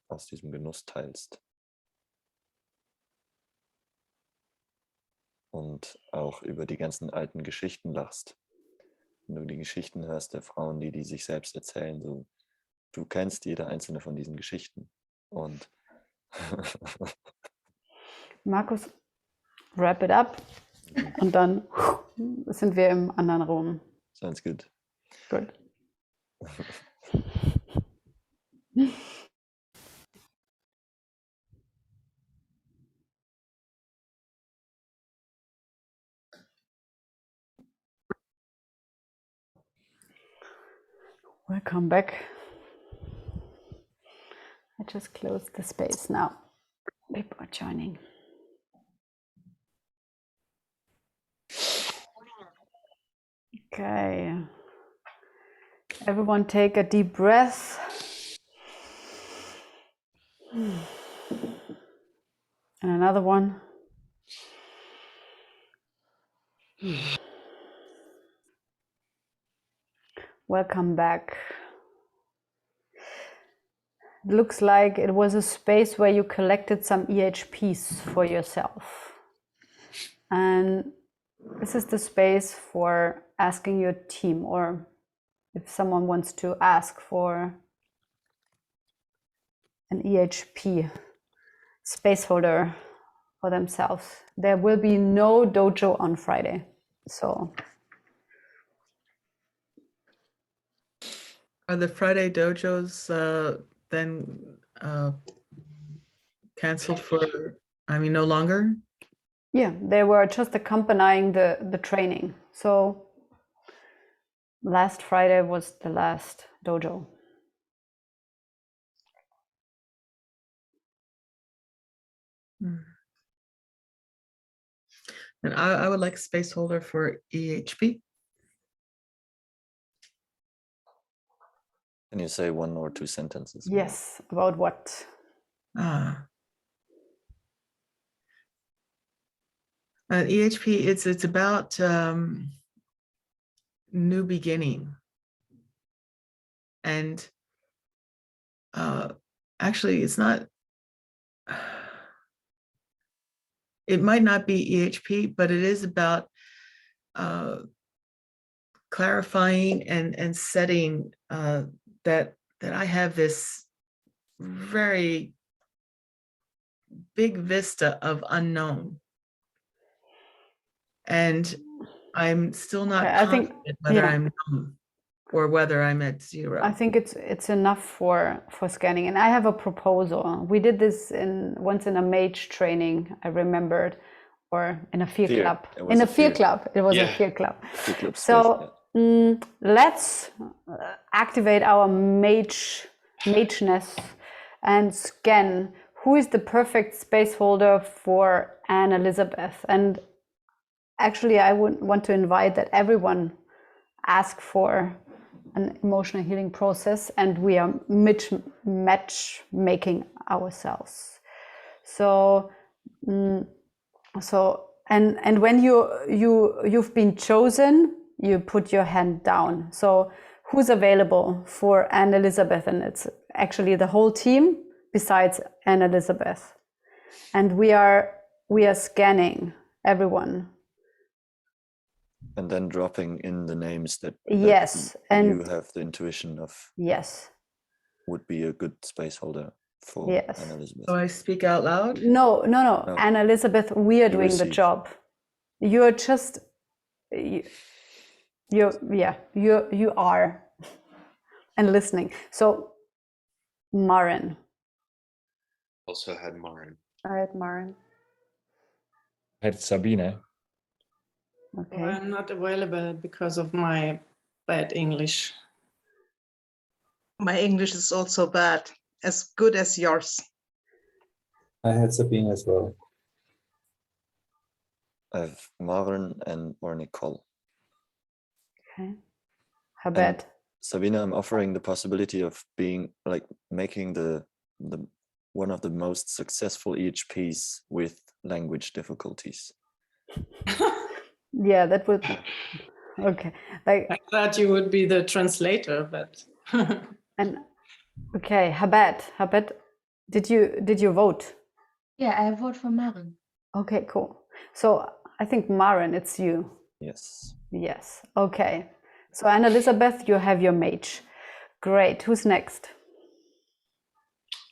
aus diesem Genuss teilst. Und auch über die ganzen alten Geschichten lachst. Wenn du die Geschichten hörst der Frauen, die sich selbst erzählen, so, du kennst jede einzelne von diesen Geschichten. Und Markus, wrap it up. Und dann sind wir im anderen Raum. Sounds good. Good. Welcome back. I just closed the space now. People are joining. Okay. Everyone take a deep breath. And another one. Welcome back. It looks like it was a space where you collected some EHPs for yourself. And this is the space for asking your team, or if someone wants to ask for an EHP space holder for themselves. There will be no dojo on Friday. So Are the Friday dojos then canceled no longer? yeah, they were just accompanying the training. So last Friday was the last dojo. And I would like a space holder for EHP. Can you say 1 or 2 sentences? Yes, about what? EHP, it's about new beginning. And actually, it's not, it might not be EHP, but it is about clarifying and setting that I have this very big vista of unknown. And I'm still not confident whether I'm numb or whether I'm at 0. I think it's enough for scanning. And I have a proposal. We did this once in a mage training, I remembered, or in a fear club. In a fear club. It was a fear club. Fear club so space, let's activate our mageness and scan who is the perfect space holder for Anne Elizabeth. And actually, I would want to invite that everyone ask for an emotional healing process, and we are matchmaking ourselves. So, and when you've been chosen, you put your hand down. So, who's available for Anne Elizabeth? And it's actually the whole team besides Anne Elizabeth, and we are scanning everyone. And then dropping in the names that yes, and and you have the intuition of yes, would be a good space holder for yes. Anne Elizabeth. So I speak out loud? No. No. Anne Elizabeth, we are doing the receive. job. You're just you are and listening. So Maren. Also had Maren. I had Maren. I had Sabine. Okay. I'm not available because of my bad English. My English is also bad, as good as yours. I had Sabine as well. I have Maren or Nicole. Okay. Habet. Sabina, I'm offering the possibility of being like making the one of the most successful EHPs with language difficulties. Yeah, that would. Okay, like. I thought you would be the translator, but. And okay, Habet, did you vote? Yeah, I vote for Maren. Okay, cool. So I think Maren, it's you. Yes. Yes. Okay. So Anne Elizabeth, you have your mage. Great. Who's next?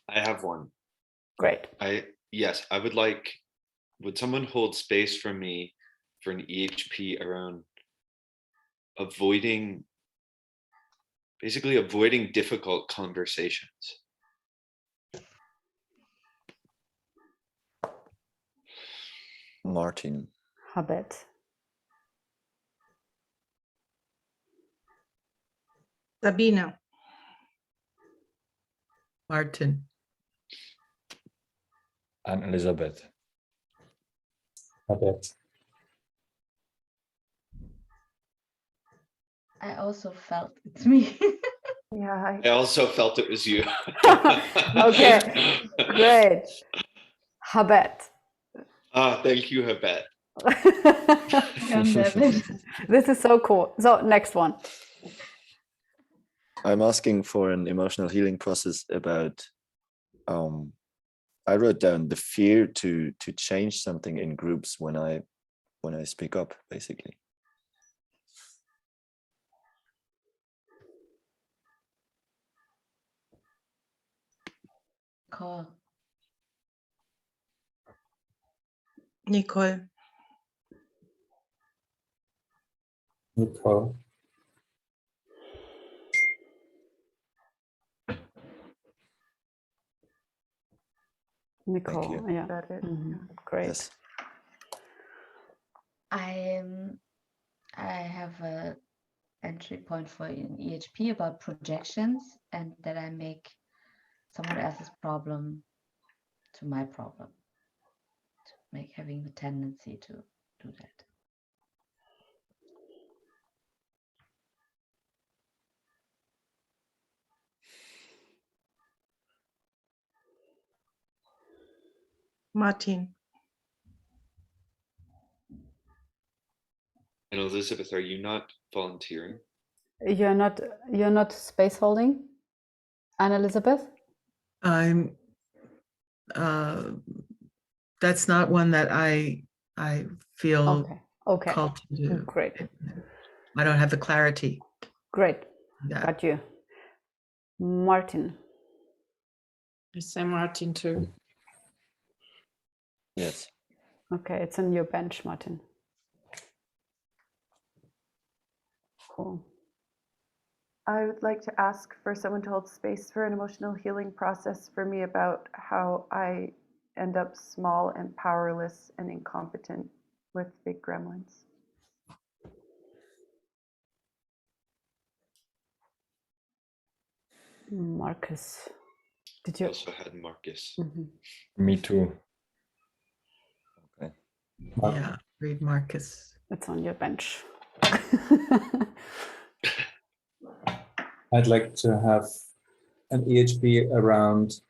I have one. Great. Yes, I would someone hold space for me for an EHP around basically avoiding difficult conversations? Martin. Habet. Sabine. Martin. And Elizabeth. Habet. I also felt it's me. Yeah. I also felt it was you. Okay, great. Habet. Thank you, Habet. This is so cool. So next one. I'm asking for an emotional healing process about I wrote down the fear to change something in groups when I speak up, basically. Call. Nicole. Nicole. Nicole, yeah. That it. Great. Yes. I have a entry point for an EHP about projections, and that I make someone else's problem to my problem, to make having the tendency to do that. Martin. And Elizabeth, are you not volunteering? You're not space holding, Anne Elizabeth? I'm that's not one that I feel Okay. called to do. Great. I don't have the clarity. Great. Yeah. Got you. Martin. I say Martin too. Yes. Okay, it's on your bench, Martin. Cool. I would like to ask for someone to hold space for an emotional healing process for me about how I end up small and powerless and incompetent with big gremlins. Marcus. Did I you? also had Marcus. Mhm. Me too. Okay. Yeah, read Marcus. It's on your bench. I'd like to have an EHP around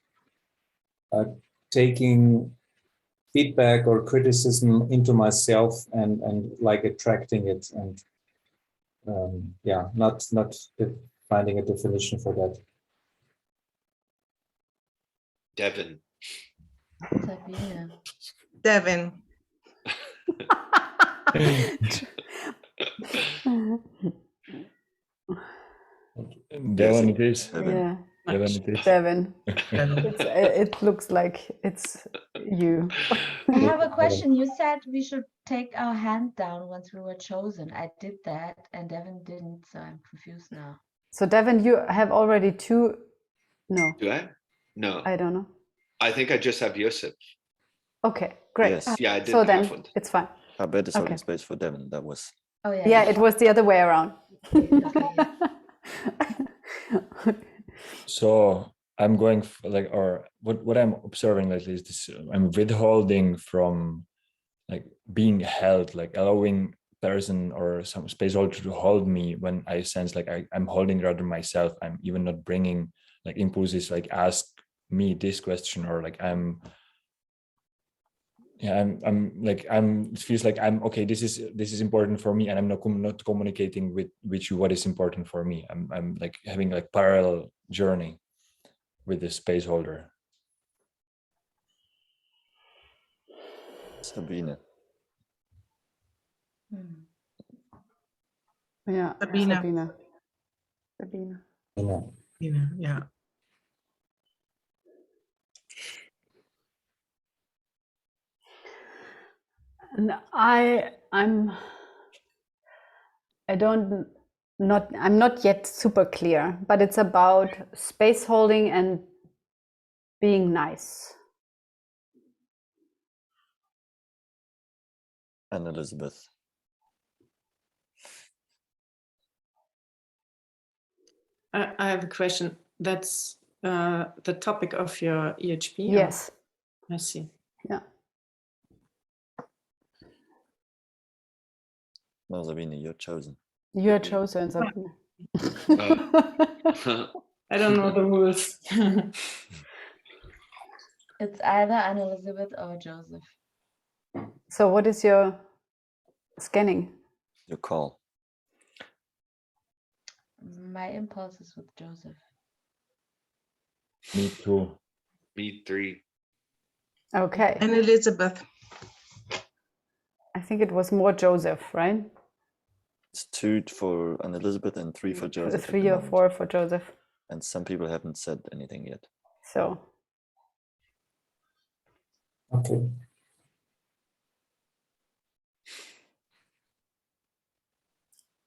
taking feedback or criticism into myself and like attracting it, and yeah, not finding a definition for that. Devin. Sabine. Devin. Devin it is. Devin. Yeah, Devin it is. Devin. Devin. It looks like it's you. I have a question. You said we should take our hand down once we were chosen. I did that and Devin didn't, so I'm confused now. So Devin, you have already two. No, Do I? No. I don't know. I think I just have Joseph. Okay, great. Yes. Yeah, I didn't So then have one. it's fine. I bet it's holding Okay. space for Devin. That was Oh yeah. Yeah, it was the other way around. Okay. So I'm going like, or what I'm observing lately is this: I'm withholding from like being held, like allowing person or some space holder to hold me when I sense like I'm holding rather myself. I'm even not bringing like impulses like ask me this question, or like I'm it feels like I'm okay, this is important for me, and I'm not communicating with you what is important for me. I'm like having like parallel journey with the space holder. Sabine. Yeah, Sabine. Sabine. Sabine. Yeah. And I'm not yet super clear, but it's about space holding and being nice. And Elizabeth. I have a question. That's the topic of your EHP? Yes. Or? I see. Yeah. No, Sabine, you're chosen. You are chosen, Sabine. I don't know the rules. It's either Anne-Elizabeth or Joseph. So what is your scanning? Your call. My impulse is with Joseph. Me too. Me 3. Okay. And Elizabeth. I think it was more Joseph, right? It's 2 for Anne Elizabeth and 3 for Joseph. 3 or 4 for Joseph. And some people haven't said anything yet. So. Okay.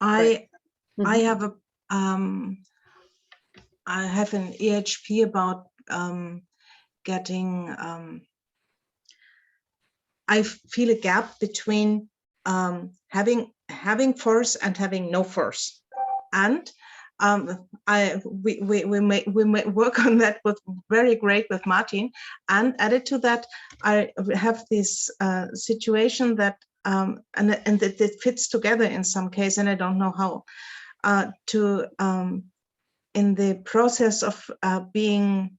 I have a I have an EHP about getting I feel a gap between having force and having no force, and we may work on that with very great with Martin, and added to that I have this situation that and that it fits together in some case, and I don't know how to in the process of being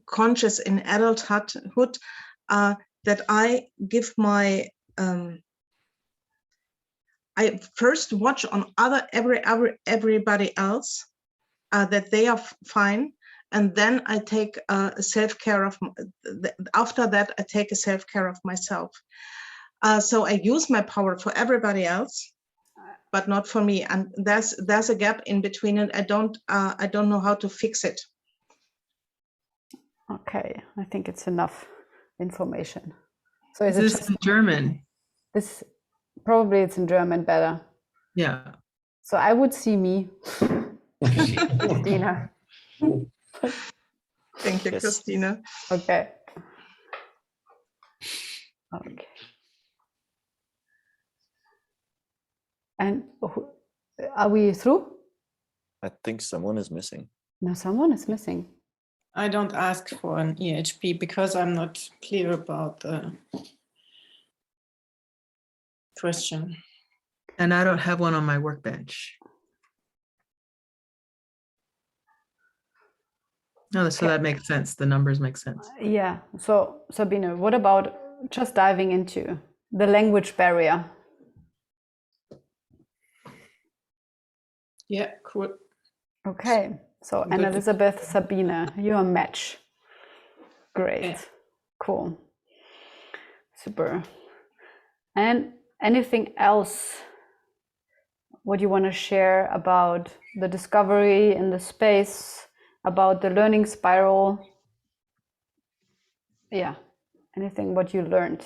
conscious in adulthood, that I give my I first watch on everybody else that they are fine, and then I take self-care of. After that, I take a self-care of myself. So I use my power for everybody else, but not for me. And there's a gap in between, and I don't know how to fix it. Okay, I think it's enough information. So is This it is just in German. this? Probably it's in German better. Yeah. So I would see me, Christina. Thank you, Yes. Christina. Okay. Okay. And are we through? I think someone is missing. No, someone is missing. I don't ask for an EHP because I'm not clear about the question. And I don't have one on my workbench. No, so Okay. that makes sense. The numbers make sense. Yeah. So Sabine, what about just diving into the language barrier? Yeah, cool. Okay. So Good. Anne-Elisabeth, Sabine, you're a match. Great. Yeah. Cool. Super. And anything else what you want to share about the discovery in the space, about the learning spiral? Yeah, anything what you learned?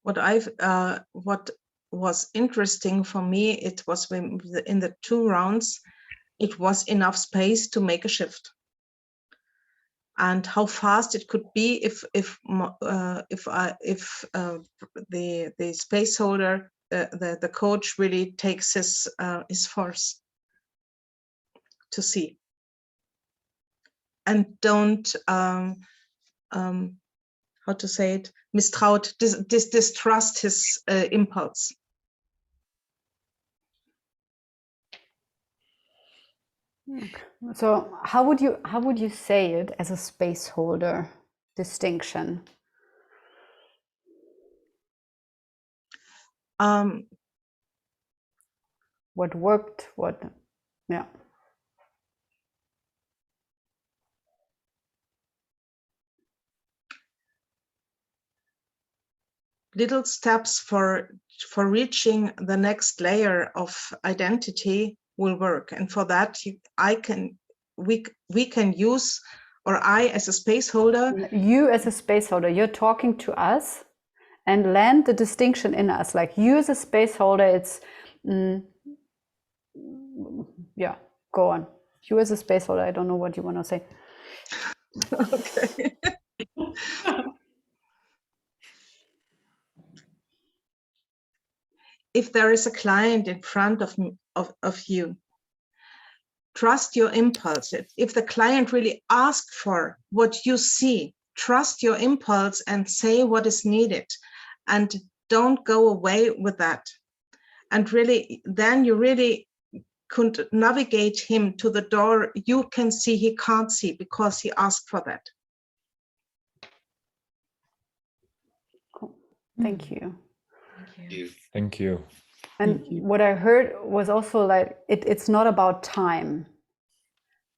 What was interesting for me, it was when in the 2 rounds, it was enough space to make a shift, and how fast it could be if the space holder, the coach really takes his force to see, and don't how to say it, misstraut, distrust his impulse. So how would you say it as a space holder distinction? What worked? What? Yeah. Little steps for reaching the next layer of identity will work, and for that we can use, or I as a space holder. You as a space holder, you're talking to us and land the distinction in us. Like you as a space holder, it's yeah. Go on. You as a space holder, I don't know what you want to say. Okay. If there is a client in front of you, trust your impulse. If the client really asks for what you see, trust your impulse and say what is needed, and don't go away with that. And really, then you really could navigate him to the door you can see he can't see because he asked for that. Cool. Thank you. Thank you. Thank you. And what I heard was also like it's not about time.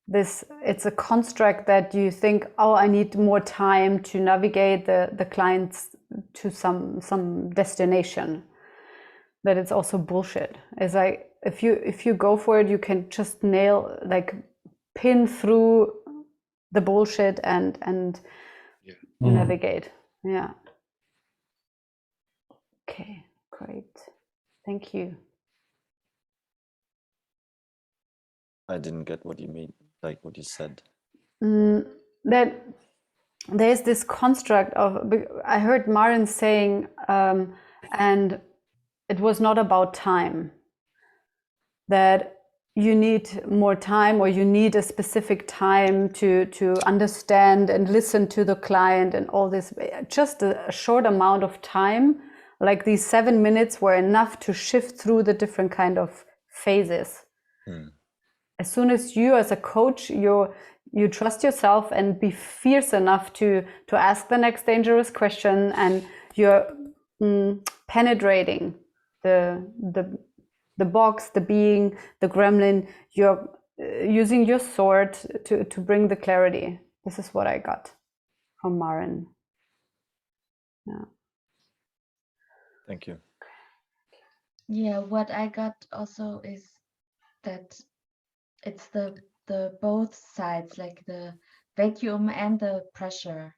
It's a construct that you think, oh, I need more time to navigate the clients to some destination. That it's also bullshit. It's like if you go for it, you can just pin through the bullshit and navigate. Yeah. Okay, great. Thank you. I didn't get what you mean, like what you said. That there's this construct of, I heard Maren saying, and it was not about time, that you need more time, or you need a specific time to understand and listen to the client and all this. Just a short amount of time, like these 7 minutes were enough to shift through the different kind of phases. As soon as you as a coach, you trust yourself and be fierce enough to ask the next dangerous question, and you're penetrating the box, the being, the gremlin. You're using your sword to bring the clarity. This is what I got from Maren. Yeah. Thank you. Yeah, what I got also is that it's the both sides, like the vacuum and the pressure,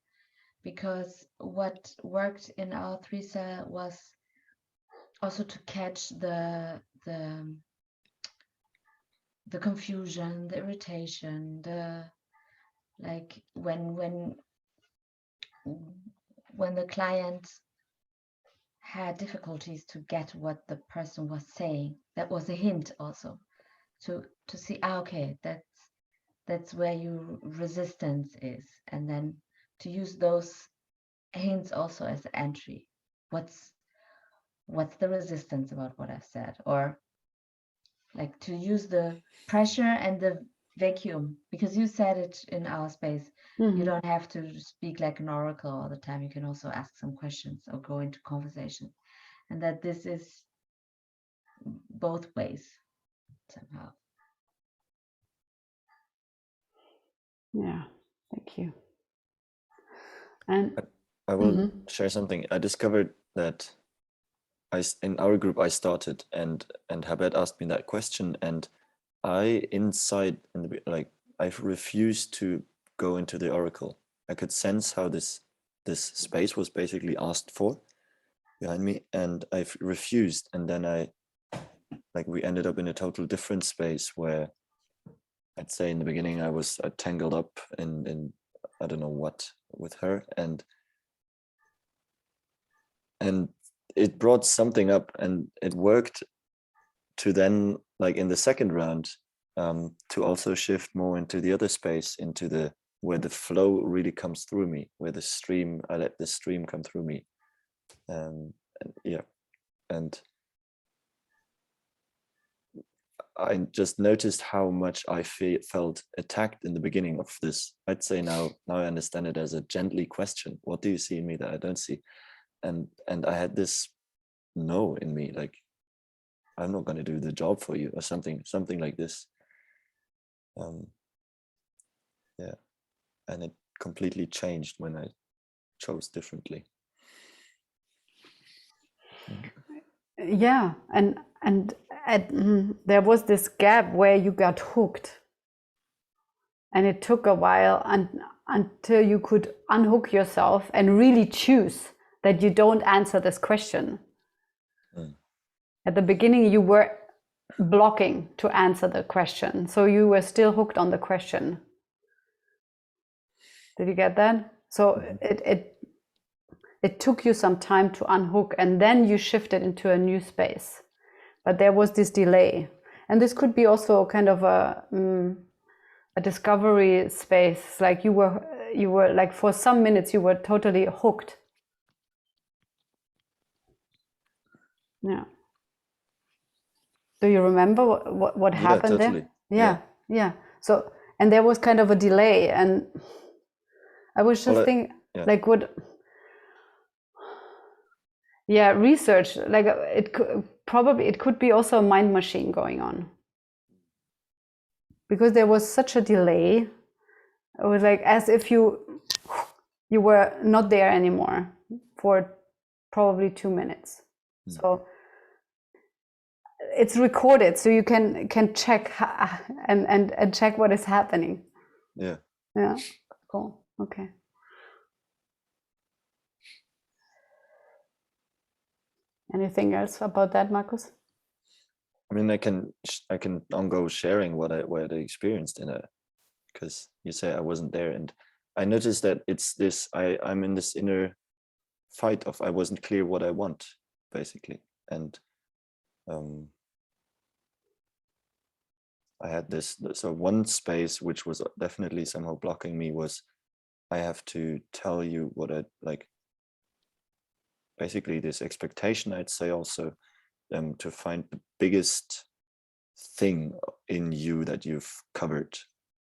because what worked in our 3-cell was also to catch the confusion, the irritation, the like when the client had difficulties to get what the person was saying. That was a hint also. to see, okay, that's where your resistance is, and then to use those hints also as an entry. What's the resistance about what I've said? Or like to use the pressure and the vacuum, because you said it in our space. You don't have to speak like an oracle all the time. You can also ask some questions or go into conversation, and that this is both ways somehow. Yeah, thank you. And I will share something. I discovered that in our group I started, and Habet asked me that question, and I I refused to go into the oracle. I could sense how this space was basically asked for behind me, and I refused. And then we ended up in a total different space where I'd say in the beginning I was tangled up in I don't know what with her, and it brought something up, and it worked to then, like in the second round, to also shift more into the other space, into where the flow really comes through me, where I let the stream come through me. And I just noticed how much I felt attacked in the beginning of this. I'd say now I understand it as a gently question. What do you see in me that I don't see? And I had this no in me, like, I'm not going to do the job for you, or something like this. And it completely changed when I chose differently. yeah, and there was this gap where you got hooked, and it took a while until you could unhook yourself and really choose that you don't answer this question. At the beginning, you were blocking to answer the question, so you were still hooked on the question. Did you get that? So it took you some time to unhook, and then you shifted into a new space. But there was this delay, and this could be also kind of a discovery space. Like you were like, for some minutes you were totally hooked. Yeah. Do you remember what happened totally. there? Yeah. So, and there was kind of a delay, and I was just thinking, like, what? Yeah, research. Like, it could be also a mind machine going on, because there was such a delay. It was like as if you were not there anymore for probably 2 minutes. So it's recorded, so you can check and check what is happening. Yeah. Cool. Okay. Anything else about that, Markus? I mean, I can go sharing what I experienced in it, because you say I wasn't there, and I noticed that it's this. I'm in this inner fight of I wasn't clear what I want, basically, and I had this. So one space which was definitely somehow blocking me was I have to tell you what I like. Basically, this expectation, I'd say, also to find the biggest thing in you that you've covered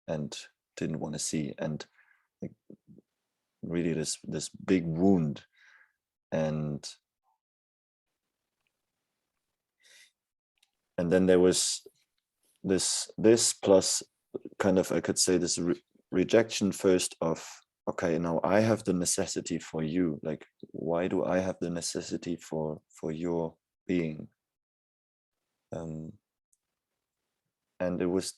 and didn't want to see, and like, really this big wound. And then there was this plus kind of, I could say, this rejection first of, okay, now I have the necessity for you. Like, why do I have the necessity for your being? And it was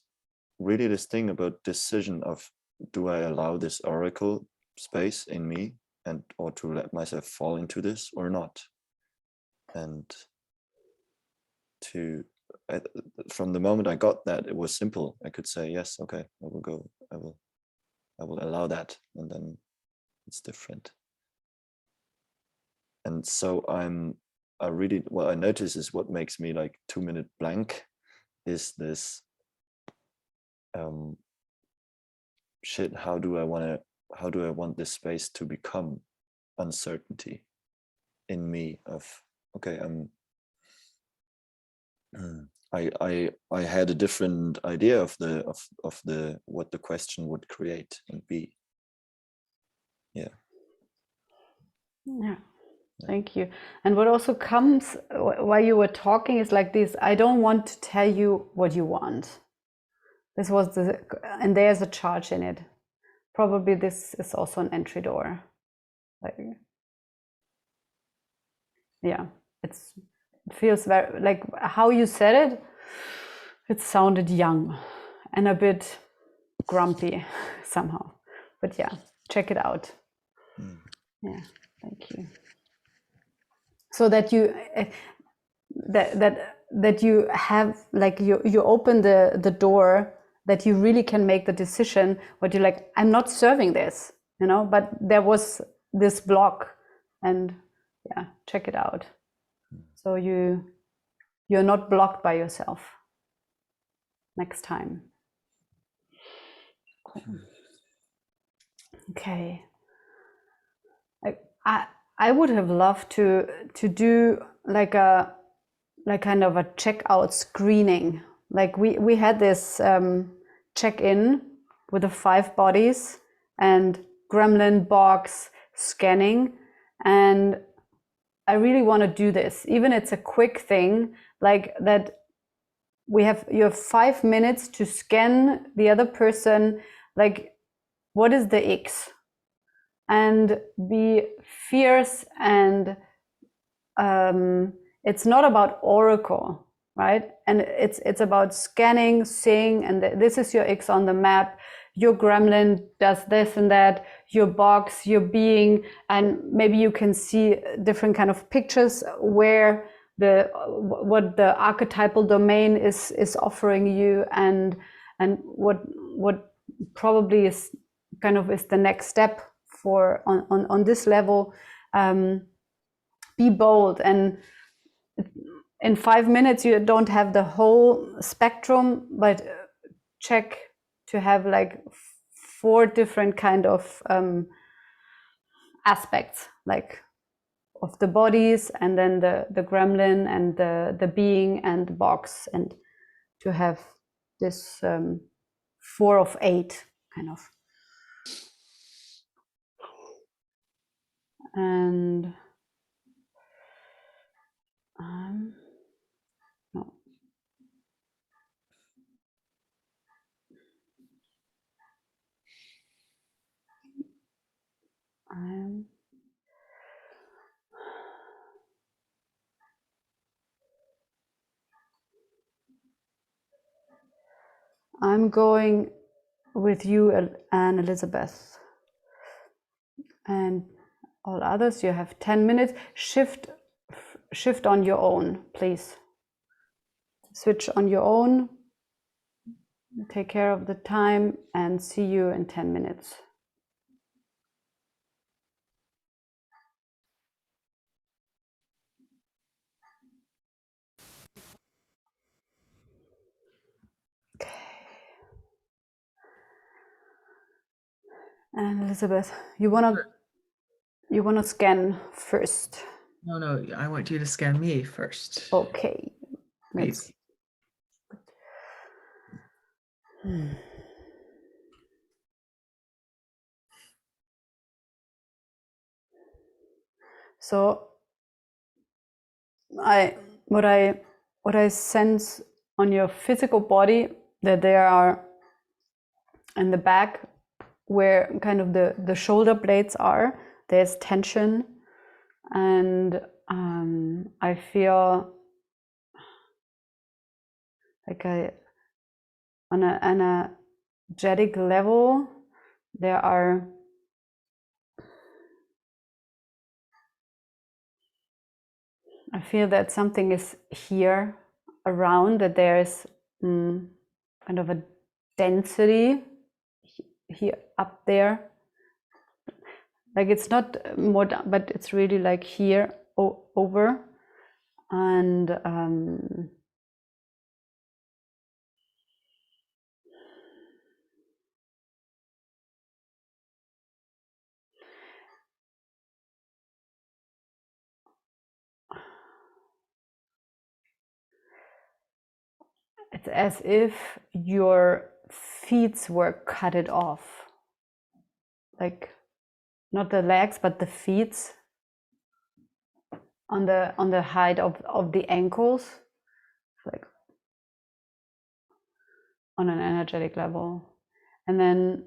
really this thing about decision of, do I allow this oracle space in me, and or to let myself fall into this or not? And from the moment I got that, it was simple. I could say, yes, okay, I will go, I will allow that, and then it's different. And so I really, what I notice is what makes me like 2 minute blank is this shit, how do I want this space to become uncertainty in me of, okay, I had a different idea of the what the question would create and be. Yeah. Yeah. Thank you. And what also comes while you were talking is like this: I don't want to tell you what you want. This was and there's a charge in it. Probably this is also an entry door. Like, yeah, it feels very, like how you said it, it sounded young and a bit grumpy somehow. But yeah, check it out. Yeah, thank you. So that you that you have, like, you open the door, that you really can make the decision what you like. I'm not serving this, you know, but there was this block, and yeah, check it out. So you're not blocked by yourself next time. Okay. I would have loved to do like kind of a checkout screening. Like we had this check-in with the 5 bodies and gremlin box scanning, and I really want to do this, even it's a quick thing, like that. You have 5 minutes to scan the other person, like what is the X, and be fierce. And it's not about oracle, right? And it's about scanning, seeing, and this is your X on the map. Your gremlin does this and that, your box, your being, and maybe you can see different kind of pictures where what the archetypal domain is offering you, and what probably is kind of is the next step for on this level. Be bold, and in 5 minutes you don't have the whole spectrum, but check to have like 4 different kind of aspects, like of the bodies, and then the gremlin, and the being, and the box, and to have this 4 of 8 kind of. And no. I'm going with you and Elizabeth, and all others. You have 10 minutes. Shift on your own, please. Switch on your own. Take care of the time, and see you in 10 minutes. Okay. And Elizabeth, you wanna scan first? No, I want you to scan me first. Okay. Please. So what I sense on your physical body, that there are in the back, where kind of the shoulder blades are, there's tension, and I feel like on an energetic level, there are I feel that something is here around, that there's kind of a density here up there. Like it's not more down, but it's really like here over. And it's as if your feet were cut it off. Like not the legs, but the feet on the height of the ankles, like on an energetic level. And then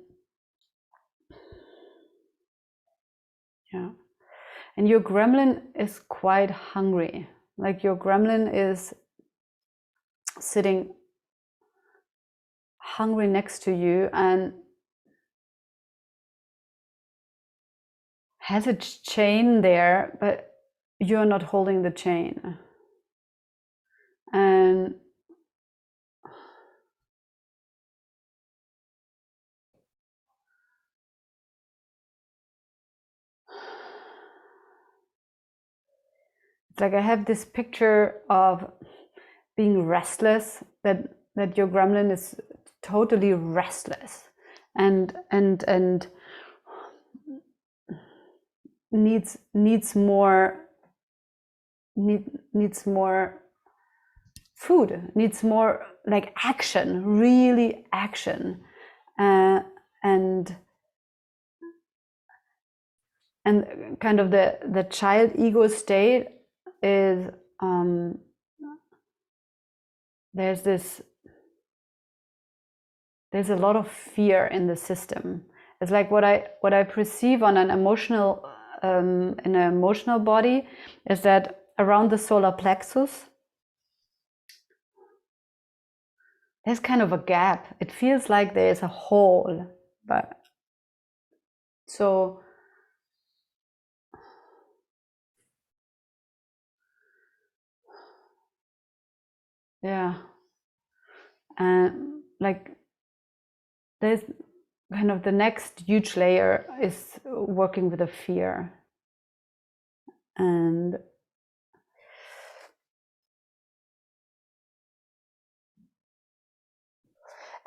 yeah. And your gremlin is quite hungry. Like your gremlin is sitting hungry next to you and has a chain there, but you're not holding the chain. And it's like I have this picture of being restless, that your gremlin is totally restless and needs more food, needs more like action, really action, and kind of the child ego state is there's a lot of fear in the system. It's like what I perceive on an emotional in an emotional body is that around the solar plexus there's kind of a gap. It feels like there's a hole, but so yeah, and like there's kind of the next huge layer is working with the fear. And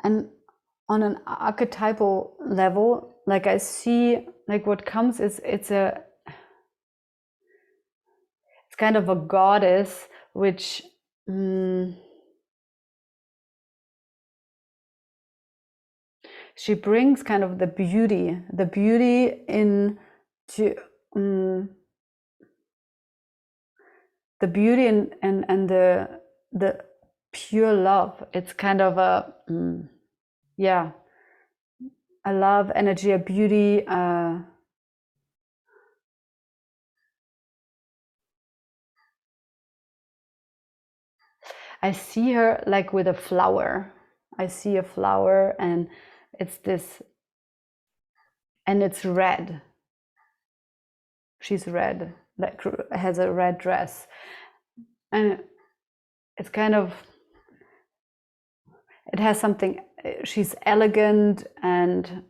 on an archetypal level, like I see, like what comes is it's kind of a goddess which she brings kind of the beauty into the beauty and the pure love. It's kind of a yeah, a love energy, a beauty, I see her like with a flower. I see a flower and it's this, and it's red. She's red, like has a red dress. And it's kind of, it has something, she's elegant and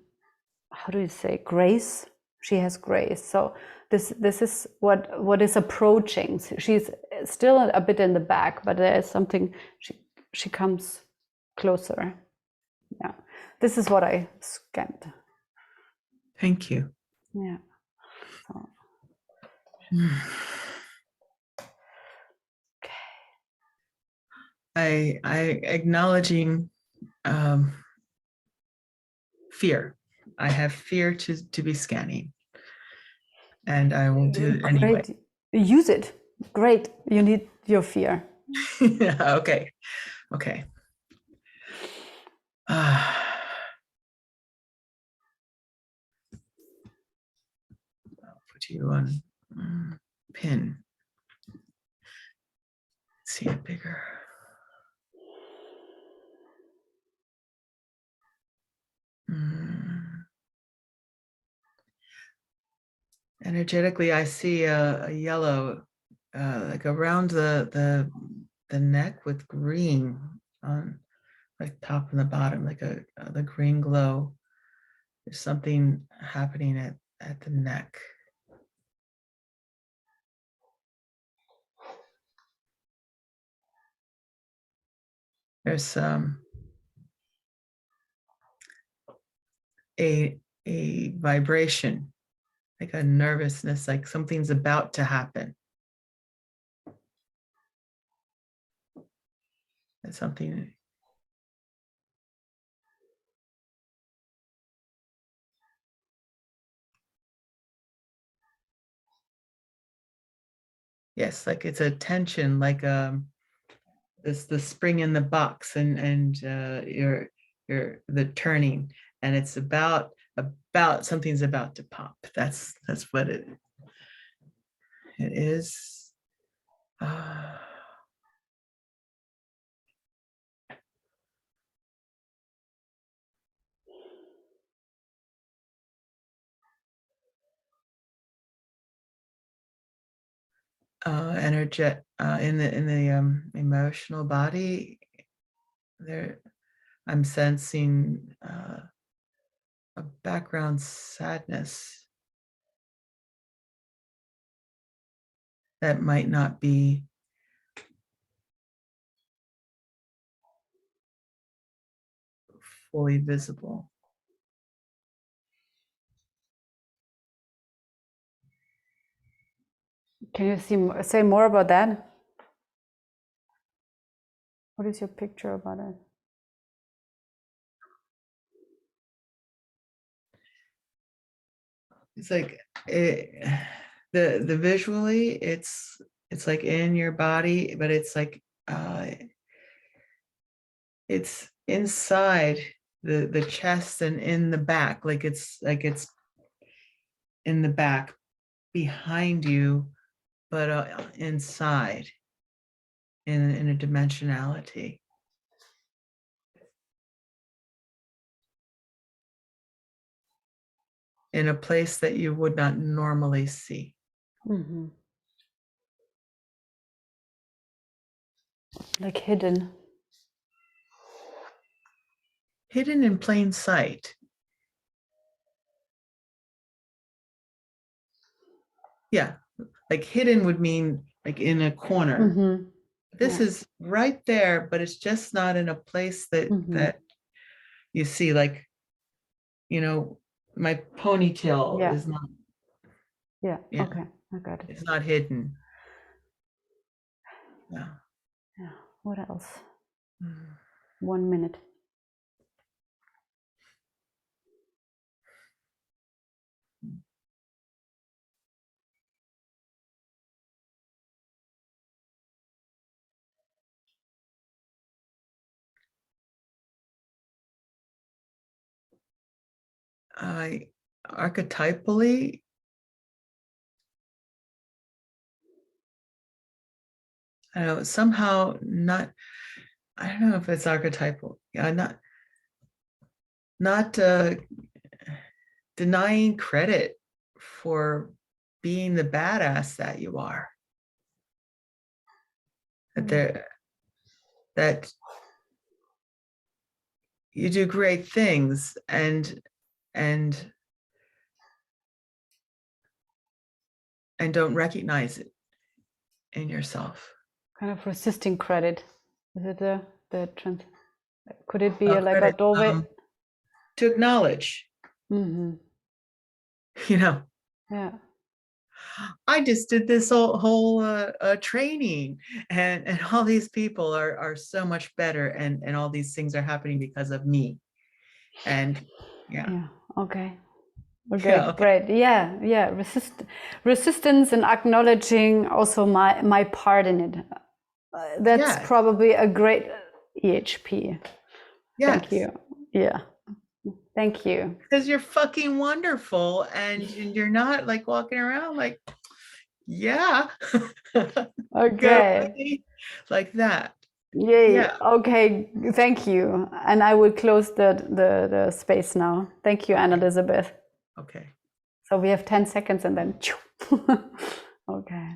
how do you say, grace? She has grace. So this is what is approaching. She's still a bit in the back, but there is something, she comes closer. Yeah, this is what I scanned. Thank you. Yeah. So. I acknowledging fear. I have fear to be scanning, and I will do it anyway. Great. Use it. Great. You need your fear. Okay. Okay. I'll put you on pin. See it bigger. Energetically, I see a yellow, like around the neck with green on like top and the bottom, like the green glow. There's something happening at the neck. There's a vibration, like a nervousness, like something's about to happen. It's something Yes, like it's a tension, like this the spring in the box, and you're the turning, and it's about something's about to pop. That's what it is. Energetic in the emotional body. There, I'm sensing a background sadness that might not be fully visible. Can you say more about that? What is your picture about it? It's like the visually, it's like in your body, but it's like it's inside the chest and in the back, like it's in the back behind you, but inside in a dimensionality. In a place that you would not normally see. Mm-hmm. Like hidden. Hidden in plain sight. Yeah, like hidden would mean like in a corner. Mm-hmm. This is right there, but it's just not in a place that that you see, like, you know, my ponytail is not. Yeah. Okay, I got it. It's not hidden. Yeah. Yeah. What else? 1 minute. Archetypally, I don't know, somehow not, I don't know if it's archetypal. Yeah, not denying credit for being the badass that you are. That you do great things and don't recognize it in yourself. Kind of resisting credit. Is it the trend? Could it be like Credit, a doorway? To acknowledge. Mm-hmm. You know. Yeah. I just did this whole training, and all these people are so much better, and all these things are happening because of me. And yeah. Okay. Okay, great. Yeah. Resistance and acknowledging also my part in it. That's probably a great EHP. Yes. Thank you. Yeah. Thank you. Because you're fucking wonderful, and you're not like walking around like, yeah. Okay. Like that. Yay. Yeah. Okay. Thank you. And I will close the space now. Thank you, Anne Elizabeth. Okay. So we have 10 seconds and then. Okay.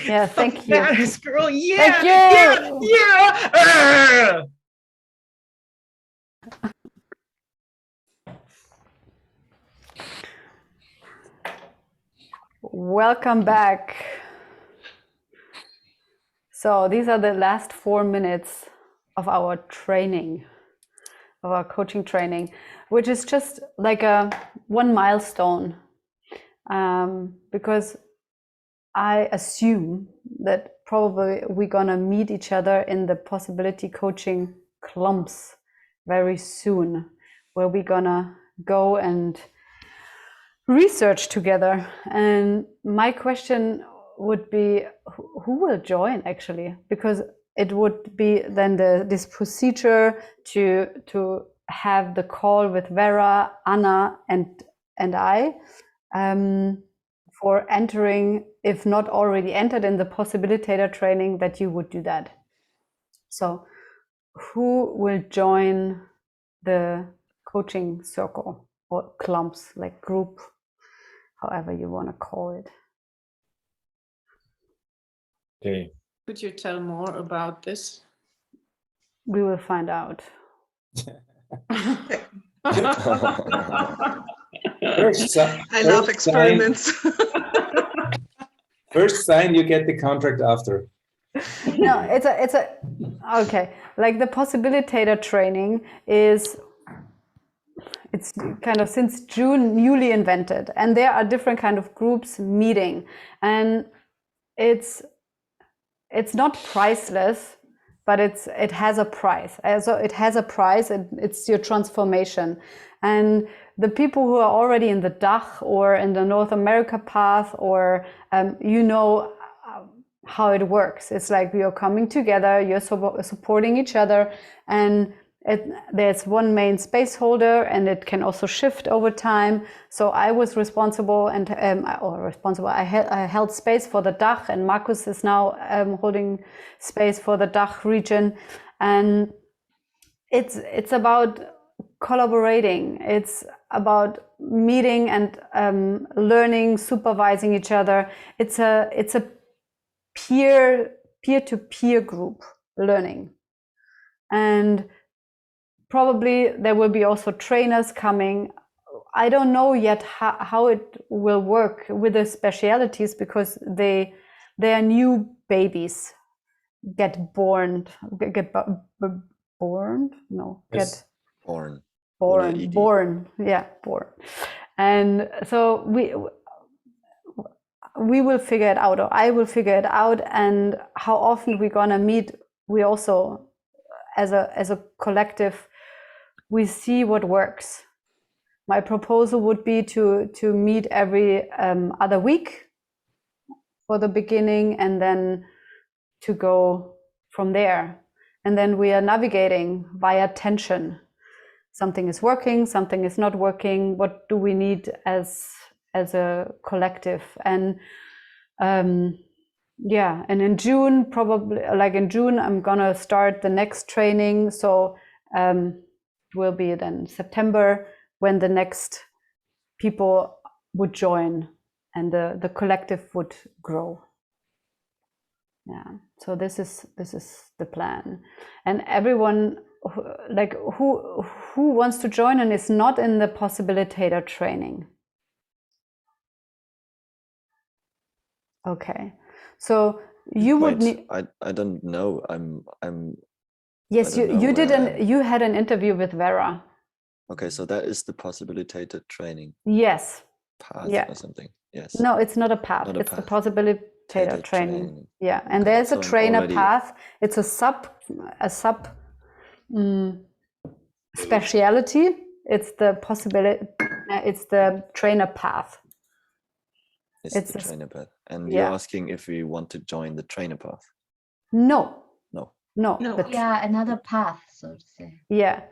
Yeah. Thank you. Yes, girl. Yeah. Thank you. Yeah. Welcome back. So these are the last 4 minutes of our training, of our coaching training, which is just like one milestone, because I assume that probably we're gonna meet each other in the possibility coaching clumps very soon, where we're gonna go and research together. And my question would be who will join actually, because it would be then this procedure to have the call with Vera, Anna, and I for entering, if not already entered in the possibilitator training, that you would do that. So who will join the coaching circle or clumps, like group, however you want to call it? Okay. Could you tell more about this? We will find out. I love experiments. First sign, you get the contract after. No, it's a okay. Like the possibilitator training it's kind of since June newly invented, and there are different kind of groups meeting, and it's not priceless, but it has a price. So it has a price, and it's your transformation. And the people who are already in the DACH or in the North America path, or how it works. It's like we are coming together, you're supporting each other, and there's one main space holder, and it can also shift over time. So I was responsible, I held space for the DACH, and Markus is now holding space for the DACH region. And it's about collaborating. It's about meeting and learning, supervising each other. It's a peer-to-peer group learning. And probably there will be also trainers coming. I don't know yet how it will work with the specialities, because they are new babies, born. And so we will figure it out, or I will figure it out. And how often we're gonna meet, we also, as a collective, we see what works. My proposal would be to meet every other week for the beginning, and then to go from there. And then we are navigating via tension. Something is working, something is not working. What do we need as a collective? And and in June, probably I'm gonna start the next training. So it will be then September when the next people would join and the collective would grow. Yeah, so this is the plan. And everyone who wants to join and is not in the possibilitator training. Okay, so you would need. I don't know. Yes, you had an interview with Vera. Okay, so that is the possibilitated training. Yes. Path or something. Yes. No, it's not a path. It's the possibilitator training. Yeah, and Okay, there's a so trainer path. It's a sub speciality. It's the possibility. It's the trainer path. It's the trainer path. And you're asking if we want to join the trainer path? No. Yeah, another path, so to say. Yeah.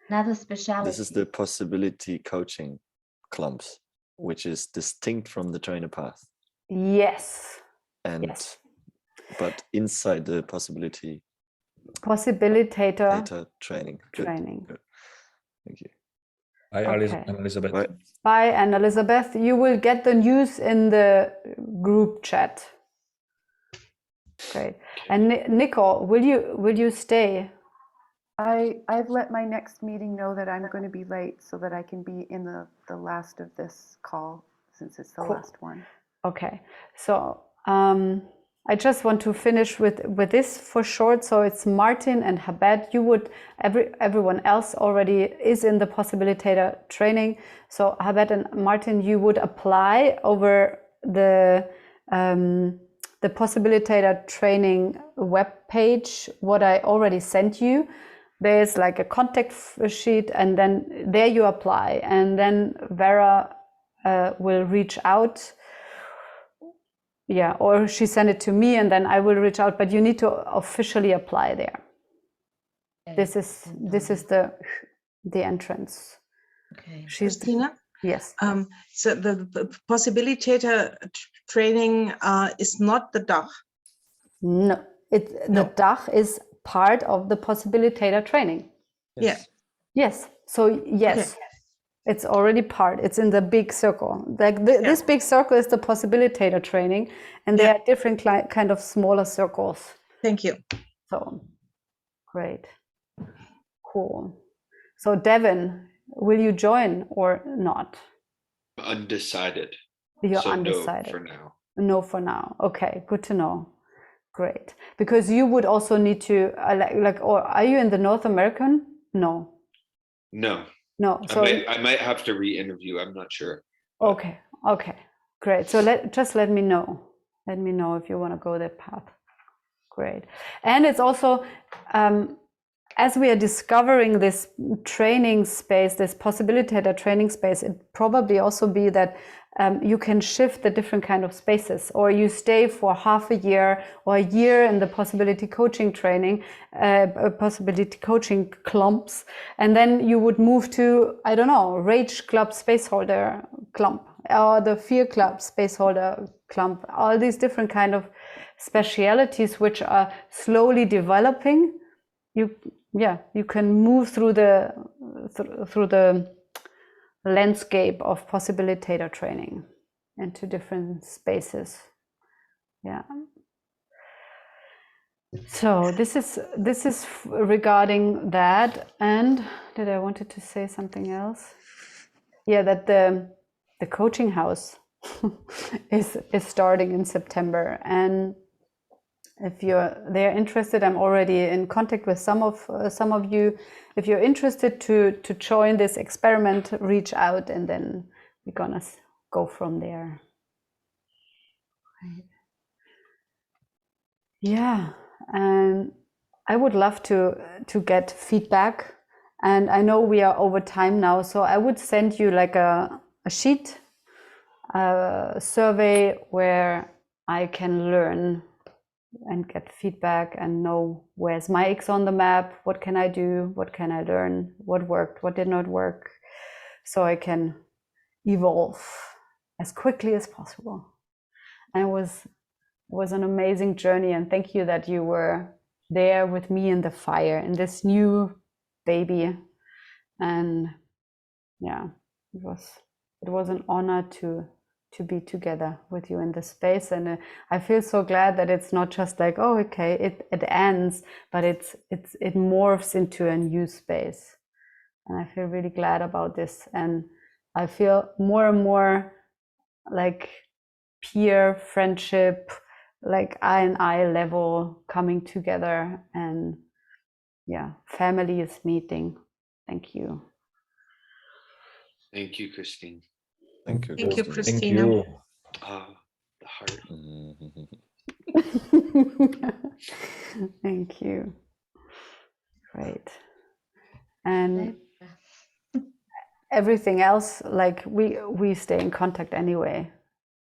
Another specialty. This is the possibility coaching clumps, which is distinct from the trainer path. Yes. And but inside the possibilitator training. Good. Good. Thank you. Hi, Elizabeth. Bye, and Elizabeth. You will get the news in the group chat. Great. And Nicole, will you stay? I've let my next meeting know that I'm going to be late, so that I can be in the last of this call, since it's the last one. Okay. So I just want to finish with this for short. So it's Martin and Habet. Everyone else already is in the possibilitator training. So Habet and Martin, you would apply over the possibilitator training webpage, what I already sent you. There's like a contact sheet, and then there you apply, and then Vera will reach out yeah, or she sent it to me and then I will reach out, but you need to officially apply there. Okay. This is the entrance. Okay. Christina? Yes. So the possibilitator training is not the DACH. No, the DACH is part of the possibilitator training. Yeah. Yes. So yes, it's already part. It's in the big circle. Like this big circle is the possibilitator training, and there are different kind of smaller circles. Thank you. So great, cool. So Devin, will you join or not? Undecided. You're So undecided. No for now. No for now. Okay, good to know. Great, because you would also need to or are you in the North American? No. No. So I might have to re-interview. I'm not sure. Okay. Great. So let me know. Let me know if you want to go that path. Great. And it's also as we are discovering this training space, this possibilitator training space, it probably also be that you can shift the different kind of spaces, or you stay for half a year or a year in the possibility coaching training, possibility coaching clumps, and then you would move to, I don't know, Rage Club Spaceholder clump, or the Fear Club Spaceholder clump, all these different kind of specialities which are slowly developing. You can move through the landscape of possibilitator training into different spaces. Yeah. So this is regarding that. And did I wanted to say something else? Yeah, that the coaching house is starting in September, and if they're interested, I'm already in contact with some of you. If you're interested to join this experiment, reach out, and then we're gonna go from there. Right. Yeah, and I would love to get feedback. And I know we are over time now, so I would send you like a sheet, a survey where I can learn and get feedback and know where's my X on the map, what can I do, what can I learn, what worked, what did not work, so I can evolve as quickly as possible. And it was an amazing journey, and thank you that you were there with me in the fire in this new baby. And yeah, it was an honor to be together with you in this space. And I feel so glad that it's not just like, oh, okay, it ends, but it morphs into a new space. And I feel really glad about this. And I feel more and more like peer friendship, like I level coming together, and yeah, family is meeting. Thank you. Thank you, Christine. Thank you. Thank you, Christine. Christina. Thank you. The heart. Thank you. Great. And everything else, like we stay in contact anyway.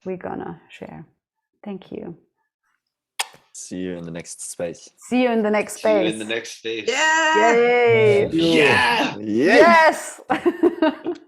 We're gonna share. Thank you. See you in the next space. See you in the next See you space. in the next space. Yeah. Yay! Yeah. Yes. Yes!